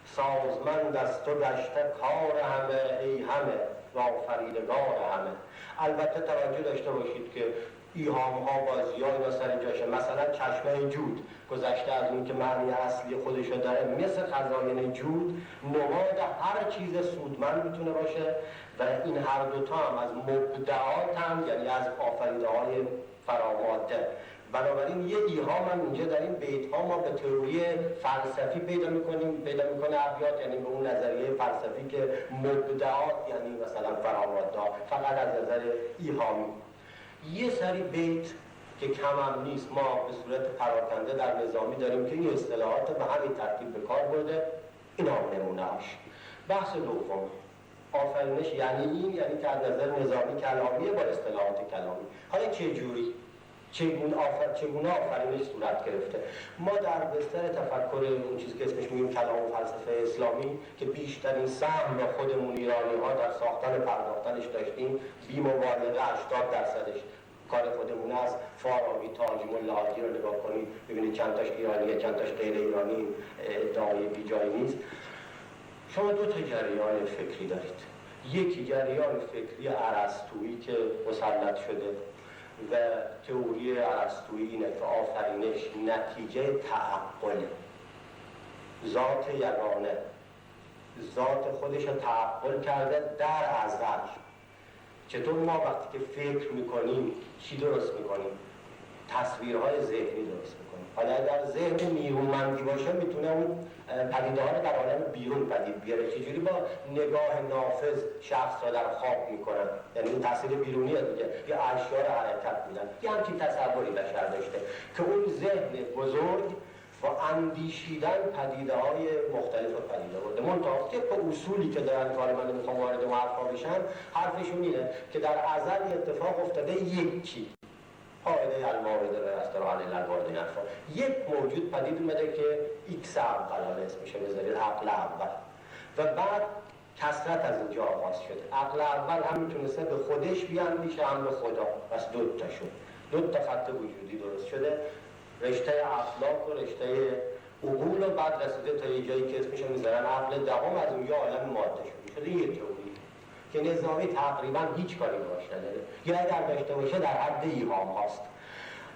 سازمند از تو گشته کار همه ای همه و آفریدگار همه. البته توجه داشته باشید که ایهام ها بازی ها اینا سر جاشه. مثلا چشمه جود گذشته از اون که معنی اصلی خودشو داره، مثل خزاین جود نماد هر چیز سودمند میتونه باشه و این هر دوتا هم از مبدعات هم یعنی از آفریده های فراماده. بنابراین یه ایهام هم اینجا در این بیت ها ما به تئوری فلسفی پیدا میکنه ابیات، یعنی به اون نظریه فلسفی که مبدعات یعنی مثلا فراماده، فقط از نظر ایهامی. یه سری بیت که کم هم نیست. ما به صورت پراکنده در نظامی داریم که این اصطلاحات به همین ترتیب به کار برده. این هم نمونه‌اش. بحث دوم، آفرینش یعنی این، یعنی که از نظر نظامی کلامیه با اصطلاحات کلامی. حالا چگونه آفرینش صورت گرفته؟ ما در بستر تفکر اون چیزی که اسمش میگیم کلام و فلسفه اسلامی که بیشترین سهم به خودمون ایرانی ها در ساختن پرداختنش داشتیم، بی مبالغه 80%ش کار خودمون است. فارابی، تاج ملاحاجی رو نگاه کنید ببینید چند تاش ایرانیه چند تاش غیر ایرانی، ادعای بی جایی نیست. شما دو تا جریان فکری دارید. یکی جریان فکری ارسطویی که مسلط شده و تئوری ارسطویی اینه که آفرینش نتیجه تعقل ذات یگانه، ذات خودش رو تعقل کرده در ازل. چطور ما وقتی که فکر میکنیم چی درست میکنیم؟ تصویرهای ذهنی درست میکنیم. حالا اگر ذهن نیرومندی باشه میتونه اون پدیده ها رو در عالم بیرون پدید بیاره. چجوری با نگاه نافذ شخص را در خواب میکنن، یعنی این تاثیر بیرونیه دیگه، یا اشیا رو حرکت میدن. یه همچین تصوری بشر داشته که اون ذهن بزرگ با اندیشیدن پدیده های مختلف رو پدیده برده. منتها طبق اصولی که دارن کار من نمیخوام وارد محرفا بشم، حرفشون اینه که در ازل اتفاق افتاده یکی قاعده الموارد رو علی الوارد نرفا، یک موجود پدید اومده که ایکس اول اسمشه بذارید، عقل اول، و بعد کثرت از اینجا آغاز شد. عقل اول هم میتونسته به خودش بیاندیشه هم به خدا، پس دوتا شد، دوتا خط وجودی درست شده، رشته اخلاق و رشته عقول، و بعد رسیده تا یه جایی که اسمش میذارن عقل دهم، از اونجا عالم ماده شده یه تئوری که نظامی تقریبا هیچ کاری باش نداره، یا اگر داشته باشه در حد ایهام هاست.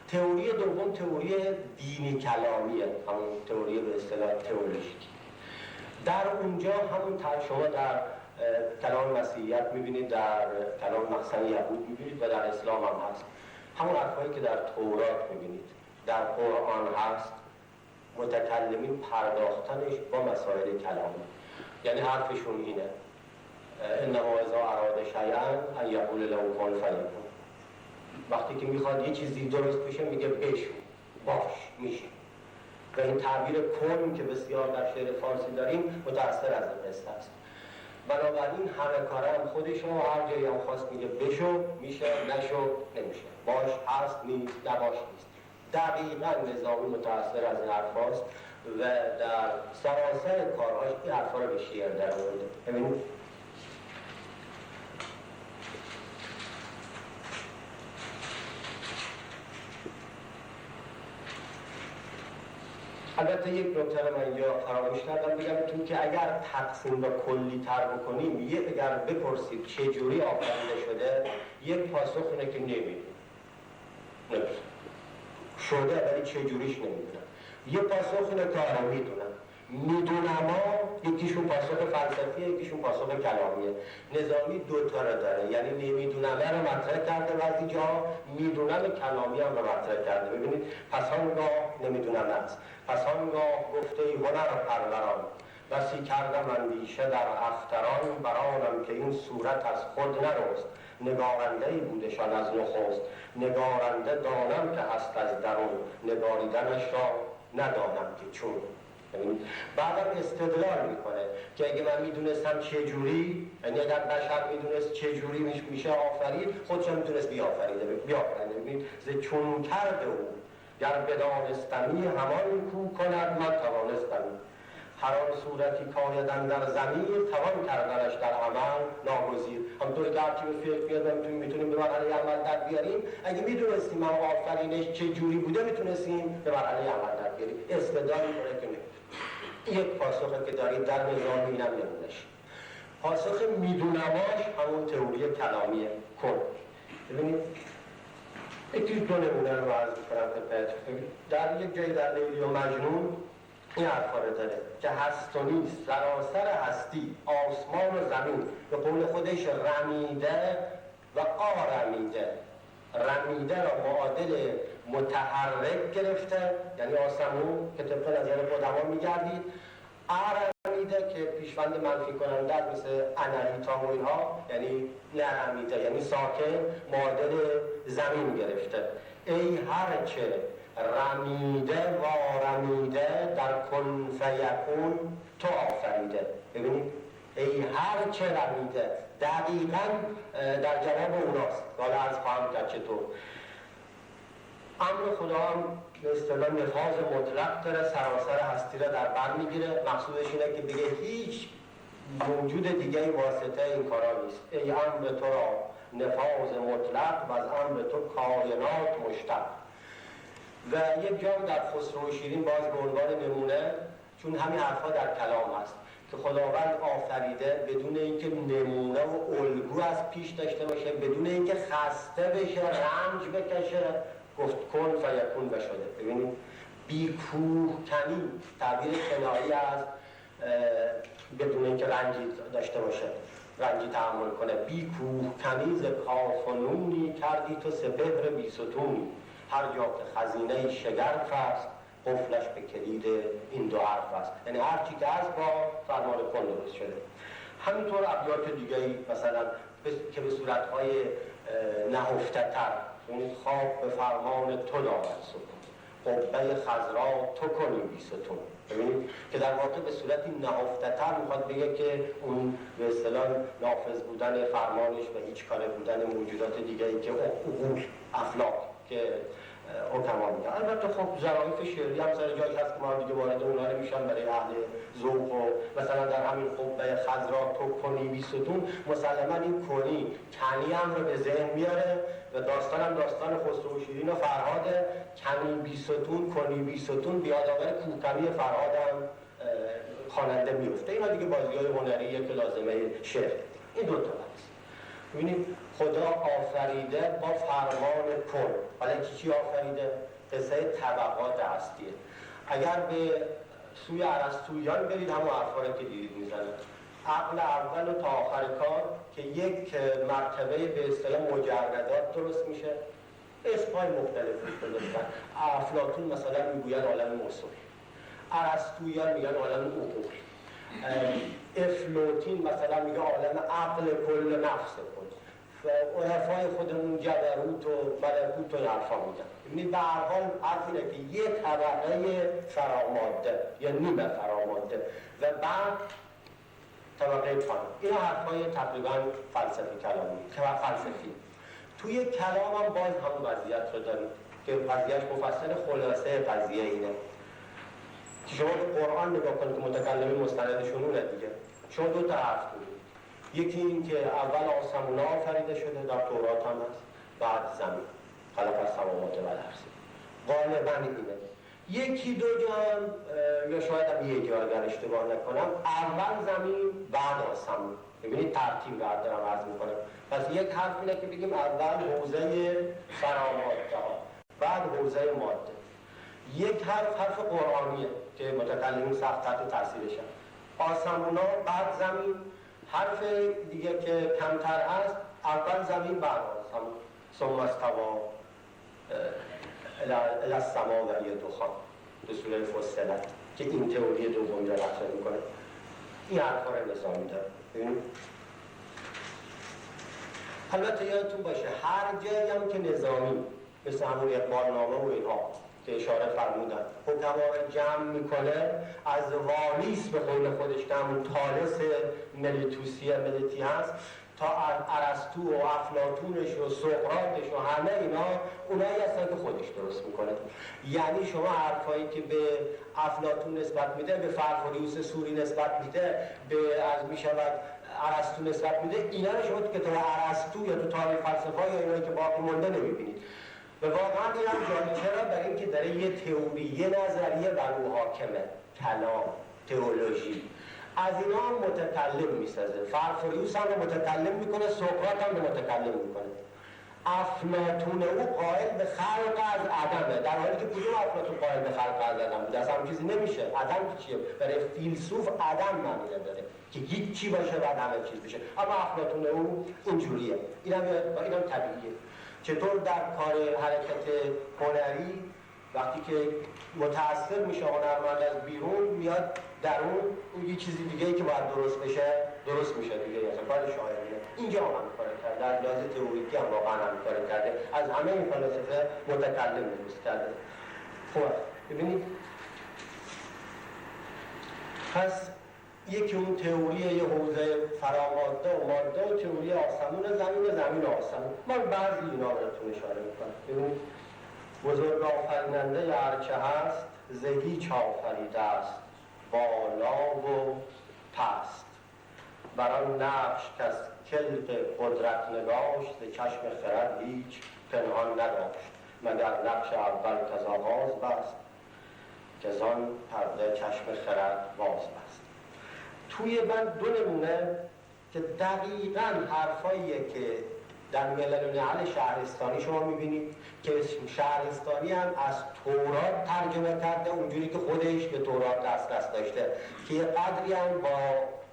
تئوری دوم تئوری دینی کلامیه، همون تئوری به اصطلاح تئولوژیک. در اونجا همون شما در کلام مسیحیت میبینید، در کلام مخزن یهود میبینید و در اسلام هم هست. همون حرفایی که در تورات میبینید در قرآن هست. متکلمین پرداختنش با مسائل کلامی، یعنی حرفشون اینه انما اذا اراد شیئا ان یقول له کن فیکون. وقتی که میخواد یه چیزی درست بشه میگه بشو، باش، میشه. و این تعبیر کن که بسیار در شعر فارسی داریم متأثر از این قصه است. بنابراین همه کاره هم خودشو هر جایی هم خواست میگه بشو، میشه، نشو، نمیشه، باش، هست، نیست، نباش، نیست. دقیقا نظامی متأثر از این حرف هاست و در سراسر کارهاش این حرفا رو به شعر در آورده. ببینید البته یک نکته رو من اینجا فراموش کردم بگم که اگر تقسیم و کلی تر بکنیم، اگر بپرسید چه جوری آفریده شده، یک پاسخ اینه که نمیدونم شده، ولی چه جوریش نمیدونم. یه پاسخ اینه که آره میدونم یکیشون پاسخ فلسفیه، یکیشون پاسخ کلامیه. نظامی دوتا رو داره، یعنی نمیدونمه رو مطرح کرده و از اینجا میدونم کلامی هم رو مطرح کرده. ببینید پس آنگاه نمیدونم است، پس آنگاه گفته هنر پروران، بسی کردم اندیشه در اختران، برانم که این صورت از خود نرست، نگارنده‌ای بودشان از نخست، نگارنده دانم که هست از درون، نگاریدنش را ندانم که چون. بعدم استدلال میکنه که اگه من میدونستم چه جوری، یعنی اگر بشر میدونست چه جوری میشه آفرید، خودشم میتونست بیافریده. ببینید ز چون کرده او گر بدانستمی همان کو کند من توانستمی، هر آن صورتی کایدن در زمین توان کردنش در عمل ناگزیر. همونطوری که هرچی به فکر میاد میتونیم به مرحله عمل در بیاریم. اگه میدونستیم هم آفرینش چه جوری بوده میتونستیم به مرحله عمل در بیاریم. استدلال میکنه که یک پاسخی که دارید در نظام اینم نمونش. پاسخ میدونماش همون تئوری کلامیه کن. ببینید یکی دو نمونه رو عرض میکنم خدمتتون. در یک جایی در لیلی و مجنون این حرفا رو داره که هست و نیست، سراسر هستی، آسمان و زمین، به قول خودش رمیده و آرمیده. رمیده را معادل متحرک گرفته، یعنی آسمون که طبق نظر قدما میگردید، آرمیده که پیشوند منفی کننده مثل انریتا و اینها، یعنی نرمیده یعنی ساکن، معادل زمین گرفته. ای هرچه رمیده و رمیده در کن فیکون تو آفریده. ببینید ای هرچه رمیده دقیقا در جواب اوناست. حالا از خواهم کرد چطور. امر خدا هم به اصطلاح نفاذ مطلق داره، سراسر هستی را در بر میگیره. مقصودش اینه که بگه هیچ موجود دیگه واسطه این کارا نیست. ای امر تو را نفاذ مطلق و از امر تو کائنات مشتق. و یک جام در خسرو و شیرین باز به عنوان نمونه، چون همین حرفا در کلام هست که خداوند آفریده بدون اینکه نمونه و الگو از پیش داشته باشه، بدون اینکه خسته بشه، رنج بکشه، گفت کن فیکون و شده. ببینید بی‌کوهکنی تعبیر کنایی است، بدون اینکه رنجی داشته باشه، رنجی تحمل کنه. بی‌کوهکنی ز کاف و نونی کردی تو سپهر بیستونی. هر جا که خزینه شگرف است قفلش به کلید این دو حرف است. یعنی هر چی که از با فرمان کن درست شده. همینطور ابیات دیگه‌ای مثلا که به صورت‌های نهفته‌تر، اون خواب به فرمان تو دارد سکون، قبه خضرا تو کنی بیستون. ببینید که در واقع به صورتی نهفته‌تر میخواد بگه که اون به اصطلاح نافذ بودن فرمانش و هیچ کاره بودن موجودات دیگه‌ای که عقول افلاک که حکما میگن. البته خب ظرافت شعری هم سر جایی هست که ما دیگه وارد اونها نمیشن برای اهل ذوق. و مثلا در همین قبه خضرا تو کنی بیستون، مسلما این کنی کنی هم رو به ذهن میاره و داستان هم داستان خسرو و شیرین و فرهاده. کنی بیستون، کنی بیستون بیادآور کوهکنی فرهاد هم خواننده میفته. اینا دیگه بازی‌های هنریه که لازمه شعر. این دو تا هست. ببینید خدا آفریده با فرمان کن. حالا چی آفریده؟ قصه طبقات هستیه. اگر به سوی ارسطویان برید همون حرفا رو که دیدید میزنه. عقل اول و تا آخر کار که یک مرتبه به اصطلاح مجردات درست میشه، اسمای مختلفی گذاشتن. افلاطون مثلا میگوید عالم موصول، ارسطویان میگن عالم عقول، افلاطین مثلا میگه عالم عقل کل نفس کن، و عرفای خودمون جبروت و ملکوت و حرفا میگن. ببینید به هر حال حرف اینه که یه طبقه فراماده یا نیمه فراماده و بعد طبقه پایین. این حرفای تقریبا فلسفی کلامی که فلسفی. توی کلام هم باز همون وضعیت رو داریم که قضیهش مفصل. خلاصه قضیه اینه که شما به قرآن نگاه کنید که متکلمین مستندشون اونه دیگه. شما دو تا حرف دارید. یکی این که اول آسمونا آفریده شده، در تورات هم هست، بعد زمین، خلق السماوات و الارض. غالبا اینه. یکی دو جا یا شاید هم یک جا اگر اشتباه نکنم، اول زمین بعد آسمون. ببینید ترتیب دارم عرض میکنم. پس یک حرف اینه که بگیم اول حوزه فراماده ها، بعد حوزه ماده. یک حرف قرآنیه که متکلمین سخت تحت تاثیرشن. آسمونا بعد زمین. حرف دیگه که کمتر هست، اول زمین بعد آسمون. ثم استوی الی السماء و هی دخان به سوره فصلت که این تئوری دومی را مطرح میکنه. این حرفا رو نظامی داره. ببینید البته یادتون باشه هر جایی هم که نظامی مثل همون اقبالنامه و اینها که اشاره فرمودن حکما رو جمع میکنه، از والیس به قول خودش که همون طالس ملیتی هست تا ارسطو و افلاطونش و سقراطش و همه اینا اونایی هستن که خودش درست میکنه. یعنی شما حرفایی که به افلاطون نسبت میده، به فرفوریوس سوری نسبت میده، به از میشود ارسطو نسبت میده، اینا رو شما تو کتاب ارسطو یا تو تاریخ فلسفه یا اینایی که باقی مونده نمیبینید. و واقعا این هم جالب. چرا؟ برای اینکه داره یه تئوری، یه نظریه بر او حاکمه، کلام، تئولوژی. از اینا هم متکلم میسازه. فرفوریوس هم متکلم میکنه، سقراط هم متکلم میکنه. افلاطون او قائل به خلق از عدمه، در حالی که کدوم افلاطون قائل به خلق از عدم بود؟ اصلا چیزی نمیشه. عدم چیه؟ برای فیلسوف عدم معنی داره که هیچ چی باشه بعد همه چیز بشه. اما افلاطون او اینجوریه. اینم طبیعیه. چطور در کار حرکت هنری وقتی که متأثر میشه هنرمند از بیرون میاد درون اون یه چیزی دیگه که باید درست بشه درست میشه دیگه، مثلا کار شاعرینه اینجا هم کار کرده، از لحاظ تئوریکی هم واقعا هم کار کرده، از همه این فلاسفه متکلم درست کرده. خب ببینید پس یکی اون تئوری یه حوزه فراماده و ماده و تئوری آسمون زمین آسمون. من بعضی اینا براتون اشاره میکنم. ببینید بزرگ آفریننده هرچه هست ز هیچ آفریده است، بالا و پست، بر آن نقش کز کلک قدرت نگاشت، ز چشم خرد هیچ پنهان نداشت، مگر نقش اول کز آغاز بست، که زان پرده چشم خرد باز بست. توی من دو نمونه که دقیقاً حرفاییه که در ملل شهرستانی شما میبینید که شهرستانی هم از تورات ترجمه کرده اونجوری که خودش به تورات دسترس داشته که یه قدری هم با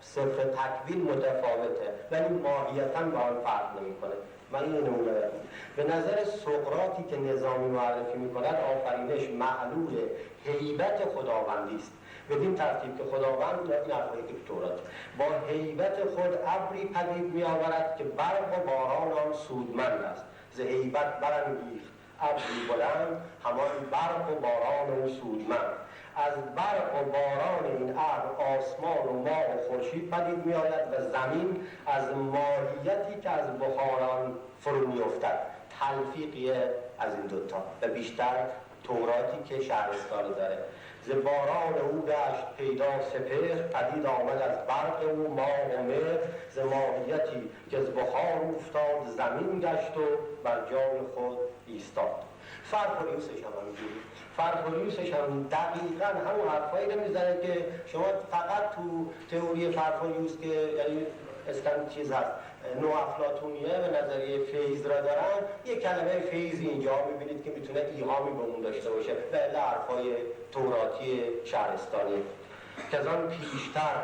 سفر تکوین متفاوته ولی ماهیتاً با آن فرق نمیکنه. من این نمونه دارم. به نظر سقراطی که نظامی معرفی میکند آفرینش معلول هیبت خداوندی است، بدین ترتیب که خداوند این حرفایی که تورات با هیبت خود ابری پدید می آورد که برق و باران آن سودمند است، ز هیبت برانگیخت ابری بلند، همان برق و باران او سودمند. از برق و باران این ابر آسمان و ماه و خورشید پدید می آید و زمین از ماهیتی که از بخاران فرو می افتد. تلفیقی از این دوتا و بیشتر توراتی که شهرستانی داره. ز باران او گشت پیدا سپهر، پدید آمد از برق او ماه و مهر، ز ماهیتی که از بخار افتاد زمین گشت و بر جای خود ایستاد. فرپولیوسش هم همینجوری. فرپولیوسش هم دقیقاً همون حرفایی رو میزنه که شما فقط تو تئوری فرپولیوس که یعنی اسکن چیز هست نو افلاطونیه و نظریه فیض را دارن، یک کلمه فیض اینجا میبینید که میتونه ایهامی به اون داشته باشه و الا حرفای توراتی شهرستانی. که از آن پیشتر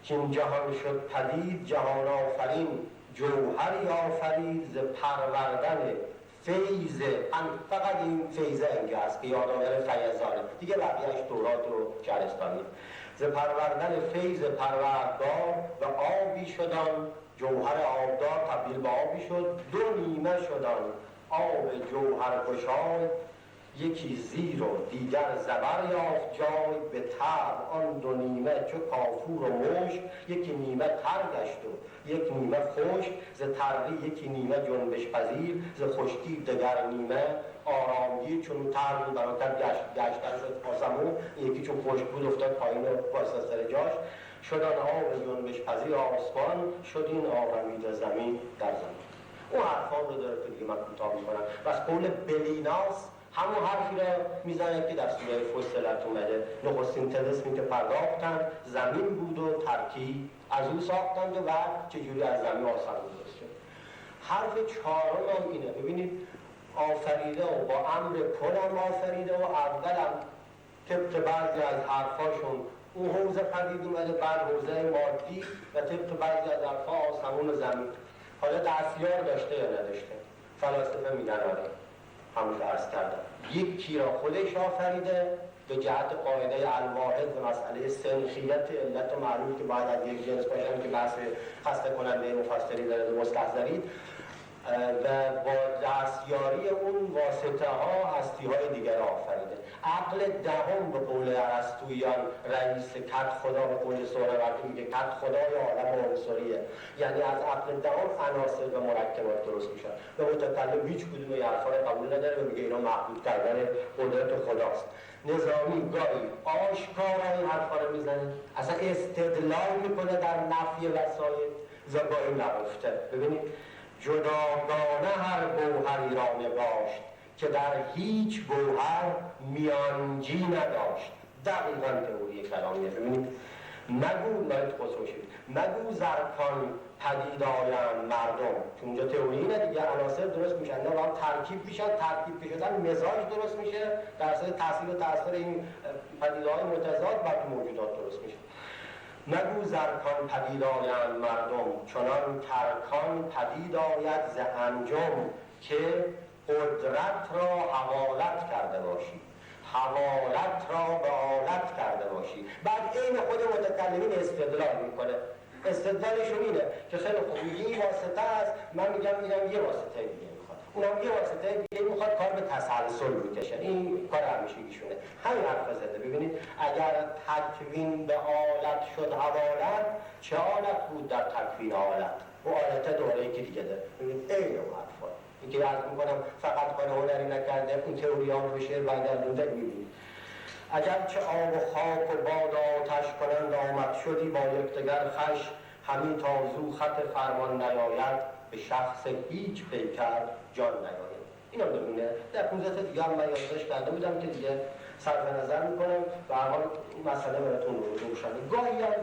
که این جهان شد پدید، جهان آفرین جوهری آفرید ز پروردن فیض. فقط این فیض اینجا هست که یادآور فیضانه، دیگه بقیهش تورات و شهرستانی. ز پروردن فیض پروردگار و آبی شدن، جوهر آبدار تبدیل به آبی شد، دو نیمه شدن آب جوهر گشای، یکی زیر و دیگر زبر یافت جای، به طبع آن دو نیمه چو کافور و مشک، یکی نیمه تر گشت و یک نیمه خشک، ز تری یکی نیمه جنبش پذیر، ز خشکی دگر نیمه آرامگیر. چون تر براتر گشتن شد آسمون، یکی چون خشک بود افتاد پایین و واسه سر جاش، شدن آب جنبش پذیر آسمان، شد این آرامید زمین در زمین. اون حرفان رو داره که دیگه من کوتاه میکنم. بس قول بلیناس همون حرفی را میزنه که در سوره فصلت اومده. نخستین طلسمی که پرداختن زمین بود و ترکیب از او ساختند و بعد چجوری از زمین آسمون درست شد. حرف چهارم هم اینه. ببینید آفریده و با امر کنم آفریده و اولم طبق بعضی از حرفاشون اون حوزه پدید اومده، بعد حوزه مادی و طبق بعضی از حرفا آسمون و زمین. حالا دستیار داشته یا نداشته؟ فلاسفه میگن آره، همون عرض کردم. یکی را خودش آفریده به جهت قاعده الواحد و مسئله سنخیت علت و معلول که باید از یک جنس باشن که بحث خسته کننده مفسری داره و مستحضرید، و با دستیاری اون واسطه ها هستی های دیگر آفریده. عقل دهم به قول ارسطویان رئیس کد خدا، به قول سهروردی میگه کد خدای عالم عنصریه، یعنی از عقل دهم عناصر و مرکبات درست میشن و متکلم هیچ کدوم این حرفا رو قبول نداره و میگه اینا محدود کردن قدرت خداست. نظامی گاهی آشکارا این حرفا رو میزنه، اصلا استدلال میکنه در نفی وسایل و با این نگفته. ببینید جداگانه هر گوهری را نگاشت، که در هیچ گوهر میانجی نداشت. دقیقاً تئوری کلامیه. ببینید نگو نایت خسرو شد، نگو زرکان پدید آیند مردم، چون اونجا تئوری اینه دیگه، عناصر درست میشن، نه باید ترکیب میشن، ترکیب که شدن مزاج درست میشه، در اصل تاثیر و تاثیر این پدیده‌های متضاد بر موجودات درست میشه. نگو زرکان پدید آیند مردم، چنان ترکان پدید آید ز انجم، که قدرت را حوالت کرده باشی، حوالت را به آلت کرده باشی. بعد این خود متکلمین استدلال میکنه. استدلالشون اینه که خیلی خوب این واسطه است، من میگم اینم یه واسطه دیگه میخواد، اونم یه واسطه دیگه میخواد، کار به تسلسل میکشه. این کار همیشگیشونه. همین حرف زده. ببینید اگر تکوین به آلت شد حوالت، چه آلت بود در تکوین آلت؟ و آلت دوره که دیگه ده. ببینید این اون حرفا اینکه یاد میکنم فقط کار هنری نکرده، اون تئوریان رو شعر برگردونده. میبینید اگر چه آب و خاک و باد آتش کنند آمد شدی با یکدیگر خوش، همین تا زو خط فرمان نیاید به شخص هیچ پیکر جان نیاید. اینا ببینه در 15 دیگه هم من یادداشت کرده بودم که دیگه صرف نظر میکنم و هر حال مسئله براتون رو روشنه. گاهی هم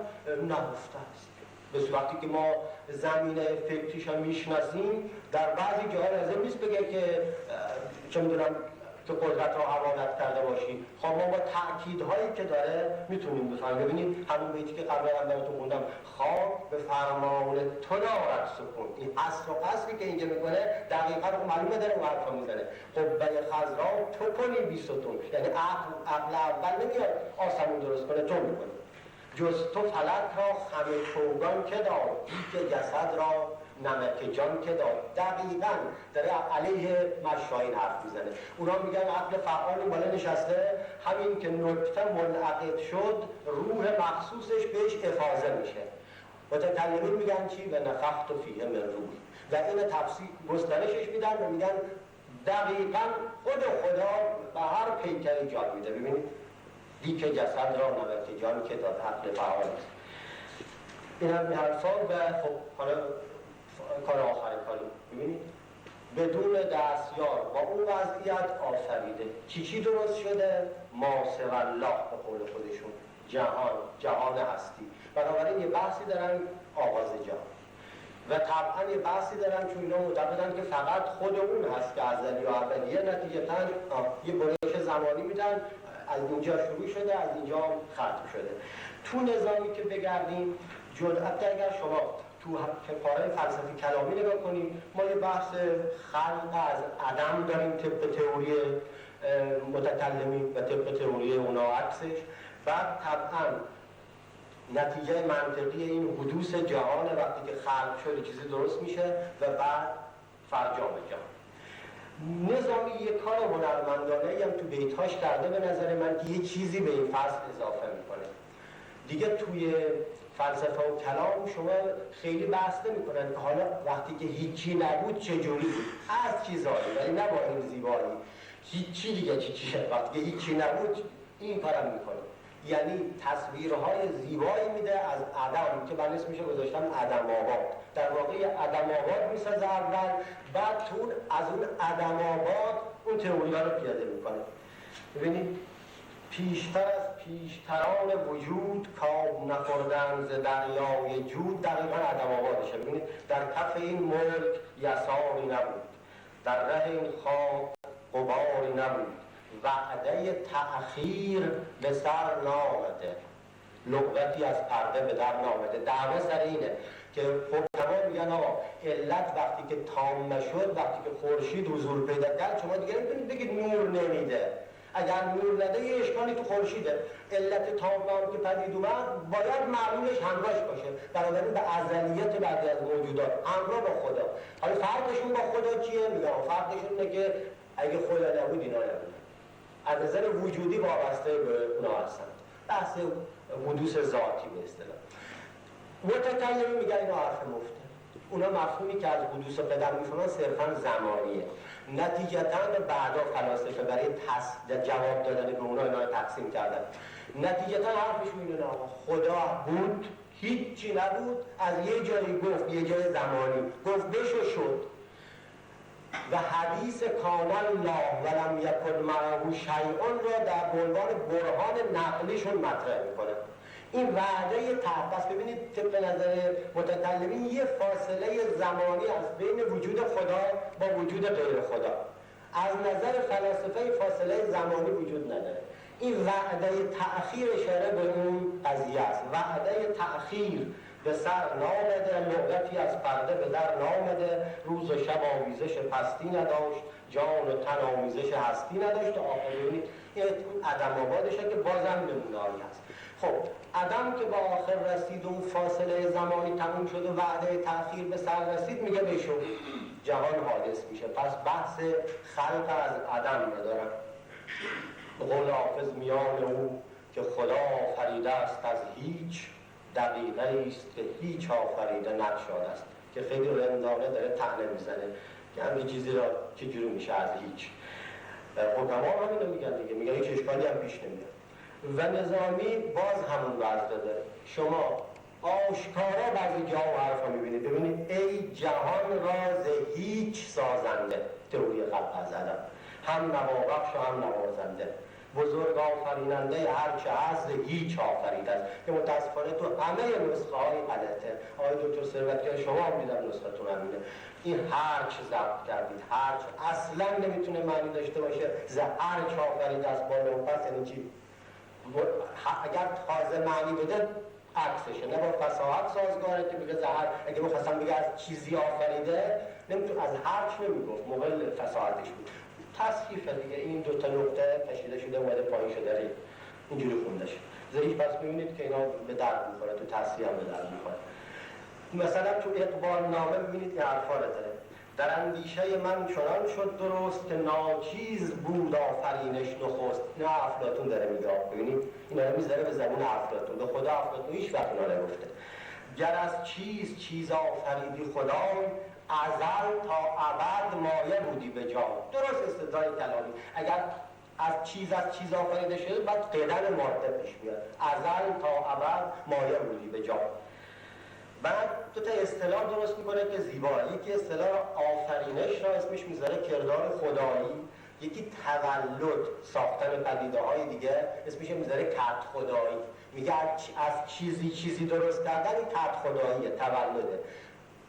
نهفته است. بس وقتی که ما زمین فکریش هم میشناسیم، در بعضی جاها لازم نیست بگه که چه میدونم که قدرت را حوالت کرده باشی. خب ما با تأکیدهایی که داره میتونیم بفهمیم. ببینید همون بیتی که قبلا هم براتون خوندم، خاک به فرمان تو دارد سکون. این اصل و قصری که اینجا میکنه دقیقا رو معلومه داره اون حرفا میزنه. قبه خضرا تو کنی بیستون، یعنی عقل اول نمیاد آسمون درست کنه، تو میکنی. جز تو فلک را خم چوگان که داد، دیگ جسد را نمک جان که داد. دقیقاً داره علیه مشاهین حرف میزنه. اونا میگن عقل فعال بالا نشسته، همین که نطفه منعقد شد روح مخصوصش بهش افاضه میشه. متکلمین میگن چی؟ و نفخت فیه من روحی. و این تفسیر گسترشش میدن و میگن دقیقاً خود خدا به هر پیکری جان میده. ببینید دیگ جسد را نمک جان که داد، عقل فعال است. این هم حرفا. و خب حالا کار آخر کاری ببینید بدون دستیار با اون وضعیت آفریده چی درست شده؟ ما سوی الله به قول خودشون، جهان هستی. بنابراین یه بحثی دارن آغاز جهان و طبعا یه بحثی دارن چون اینا معتقدن که فقط خود اون هست که ازلی و ابدیه. نتیجتاً یه برش زمانی میدن، از اینجا شروع شده از اینجا ختم شده. تو نظامی که بگردیم جدعت، اگر شما تو پاره فلسفی کلامی نگاه کنیم، ما یه بحث خلق از عدم داریم طبق تئوری متکلمین و طبق تئوری اونا عکسش. بعد طبعا نتیجه منطقی این حدوث جهان وقتی که خلق شده چیزی درست میشه و بعد فرجام جهان. نظامی یه کار هنرمندانه هم تو بیتهاش کرده به نظر من که یه چیزی به این فصل اضافه میکنه. دیگه توی فلسفه و کلام شما خیلی بحث نمی‌کنن که حالا وقتی که هیچی نبود چجوری بود، از چیزایی ولی نه با این زیبایی. هیچی دیگه چیه؟ وقتی که هیچی نبود این کارم میکنه، یعنی تصویرهای زیبایی میده از عدم که من اسمش گذاشتم عدم آباد. در واقع عدم آباد میسازه اول، بعد تو از اون عدم آباد اون تئوری‌ها رو پیاده میکنه. ببینید پیشتر از پیشتران وجود کام نخوردن ز دریای جود، دقیقا عدم آبادشه. ببینید در کف این ملک یساری نبود، در ره این خاک غباری نبود، وعده تأخیر به سر نامده، لغتی از پرده به در نامده. دعوه سر اینه که حکما میگن آقا علت وقتی که تام نشد، وقتی که خورشید حضور پیدا کرد، شما دیگه نمیتونید بگید نور نمیده. اگر نور نده یه اشکالی تو خورشیده. علت تام که پدید اومد باید معلومش همراهش باشه، بنابراین به ازلیت بعضی از موجودات همراه با خدا. حالا فرقشون با خدا چیه؟ میگم فرقشون اینه که اگه خدا نبود اینا نبود، از نظر وجودی وابسته به اونا هستن. بحث حدوث ذاتی به اصطلاح. متکلمین میگن اینا حرف مفته. اونا مفهومی که از حدوث قدم میفهمن صرفا زمانیه. نتیجتاً بعدا فلاسفه برای جواب دادن به اونا اینا تقسیم کردن. نتیجتاً حرفشون اینه آقا خدا بود، هیچی نبود، از یه جایی گفت، یه جای زمانی گفت بشو شد. و حدیث کان الله ولم یکن معه شیء را در عنوان برهان نقلیشون مطرح میکنه. این وعده پس ببینید طبق نظر متکلمین یه فاصله زمانی از بین وجود خدا با وجود غیر خدا. از نظر فلاسفه فاصله زمانی وجود نداره. این وعده تأخیر اشاره به اون قضیه است. وعده تأخیر به سر نامده، لغتی از پرده به در نامده، روز و شب آمیزش پستی نداشت، جان و تن آمیزش هستی نداشت. آخر ببینید این عدم آبادشه که بازم نمونه‌ای هست. خب عدم که به آخر رسید و اون فاصله زمانی تموم شد و وعده تأخیر به سر رسید، میگه بشو جهان حادث میشه. پس بحث خلق از عدم ندارم. به قول حافظ میان او که خدا آفریده است از هیچ، دقیقه است که هیچ آفریده نشده است، که خیلی رندانه داره طعنه میزنه که همین چیزی را چجوری میشه از هیچ. حکما همینو میگن دیگه، میگن هیچ اشکالی هم پیش نمیاد. و نظامی باز همون وضع داره. شما آشکارا بعضی جا و حرفا میبینید. ببینید ای جهان راز هیچ سازنده، تئوری خلق از عدم، هم نوابخش و هم نوازنده، بزرگ آفریننده هرچه هست هیچ آفرید است. که متاسفانه تو همه نسخه های غلطه. آقای دکتر ثروتگر شما هم دیدم نسختون همینه. این هرچ ضبط کردید، هرچ اصلا نمیتونه معنی داشته باشه. هرچ آفرید است با نوپس یعنی چی؟ اگر تازه معنی بده عکسشه، نه با فصاحت سازگاره که بگه زهر. اگه بخواستم بگه از چیزی آفریده، نمیتون از هرچ نمیگفت، موقع فصاحتش بود. تصحیفه دیگه. این دو تا نقطه کشیده شده اومده پایین شده، اینجوری خونده شد. زهیش پس ببینید که اینا به درد میخوره، تو تصحیح هم به درد میخوره. مثلا تو اقبال نامه ببینید که حرفا رو داره. در اندیشه من چنان شد درست که ناچیز بود آفرینش نخست. نه افلاطون داره میگه. ببینید اینا رو میذاره به زبون افلاطون. به خدا افلاطون هیچ وقت اینا نگفته. گر از چیز آفریدی خدای، ازل تا ابد مایه بودی به جا. درست استدلال کلامی. اگر از چیز آفریده شده بعد قدم ماده پیش میاد. ازل تا ابد مایه بودی به جا. بعد دو تا اصطلاح درست میکنه که زیبایی. یکی اصطلاح آفرینش را اسمش میذاره کردار خدایی، یکی تولد ساختن پدیده های دیگه اسمش میذاره کد خدایی. میگه از چیزی درست کردن این کد خداییه، تولده.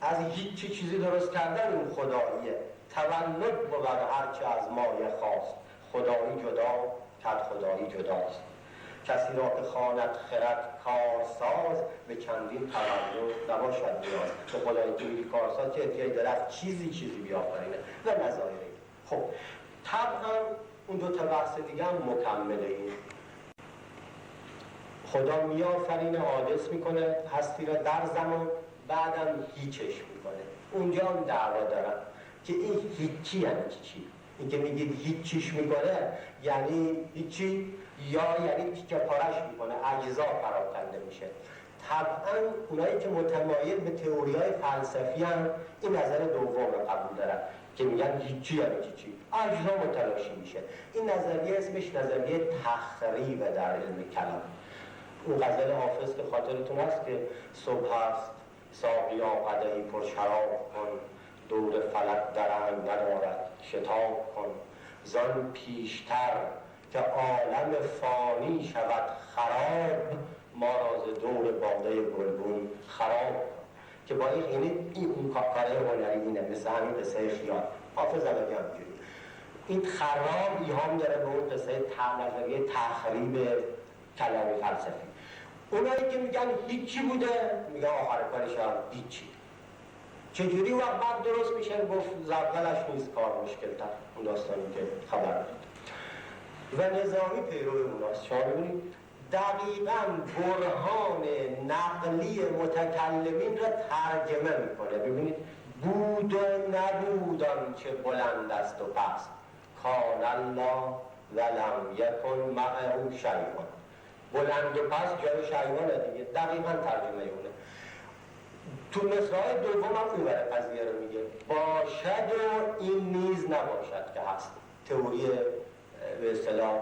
از هیچ چیزی درست کردن این خداییه. تولد بود هرچه از مایه خواست، خدایی جدا کد خدایی جداست. کسی را که خواند خرد کارساز، به چندین تولد نباشد نیاز. به خدایی که میگی کارساز که احتیاج داره از چیزی بیافرینه و نظایری. خب طبعا اون دو تا بحث دیگه هم مکمله. این خدا میآفرینه، حادث میکنه هستی را در زمان، بعدم هیچش میکنه. اونجا هم دعوا دارن که این هیچی یعنی چی؟ این که میگید هیچیش میکنه یعنی هیچی، یا یعنی که پارش میکنه، اجزا پراکنده میشه. طبعا اونایی که متمایل به تئوری‌های فلسفی هم این نظر دوم رو قبول دارن که میگن هیچی یعنی چی، اجزا متلاشی میشه. این نظریه اسمش نظریه تخریب در علم کلام. اون غزل حافظ که خاطرتون هست که صبح هست ساقیا قدحی پر شراب کن، دور فلک درنگ ندارد شتاب کن، زان پیشتر که عالم فانی شود خراب، ما راز دور باده گلگون خراب کن. که با این اون کاره هنری اینه، مثل همین قصه خیال حافظ علوی همجوری. این خراب ایهام داره به اون قصه نظریه تخریب کلام فلسفی. اونایی که میگن هیچی بوده میگن آخر کارش هم هیچی. چجوری وقت بعد درست میشه؟ گفت زبدلش نیست کار مشکل تر. اون داستانی که خبر دارید. و نظامی پیرو اوناست. شما ببینید دقیقاً برهان نقلی متکلمین را ترجمه میکنه. ببینید بود و نبود آنچه بلند است و پست، کان الله ولم یکن معه شیء. بلند و پست جای شیء دیگه. دقیقاً ترجمه اونه. تو مصرع دوم هم اون بره قضیه رو میگه باشد و این نیز نباشد که هست. تئوری به اصطلاح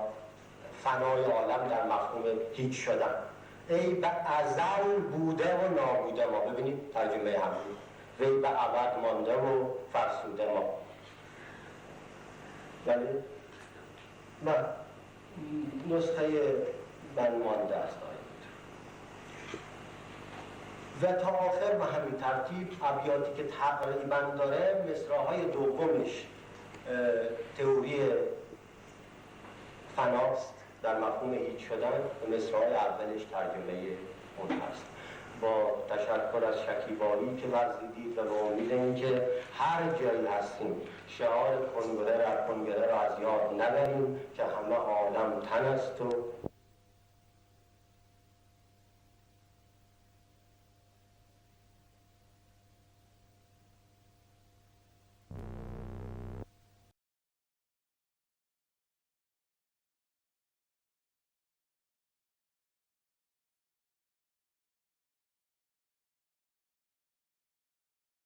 فنای عالم در مفهوم هیچ شدن. ای به ازل بوده و نابوده ما. ببینید ترجمه همین. وی به ابد مانده و فرسوده ما. ولی من نسخه من مانده است. و تا آخر به همین ترتیب ابیاتی که تقریبا داره مصرع‌های دومش تئوری فناست در مفهوم هیچ شدن و مصرع‌های اولش ترجمه اون هست. با تشکر از شکیبایی که ورزیدید و به امید اینکه هر جایی هستیم شعار کنگره را از یاد نبریم که همه عالم تن است و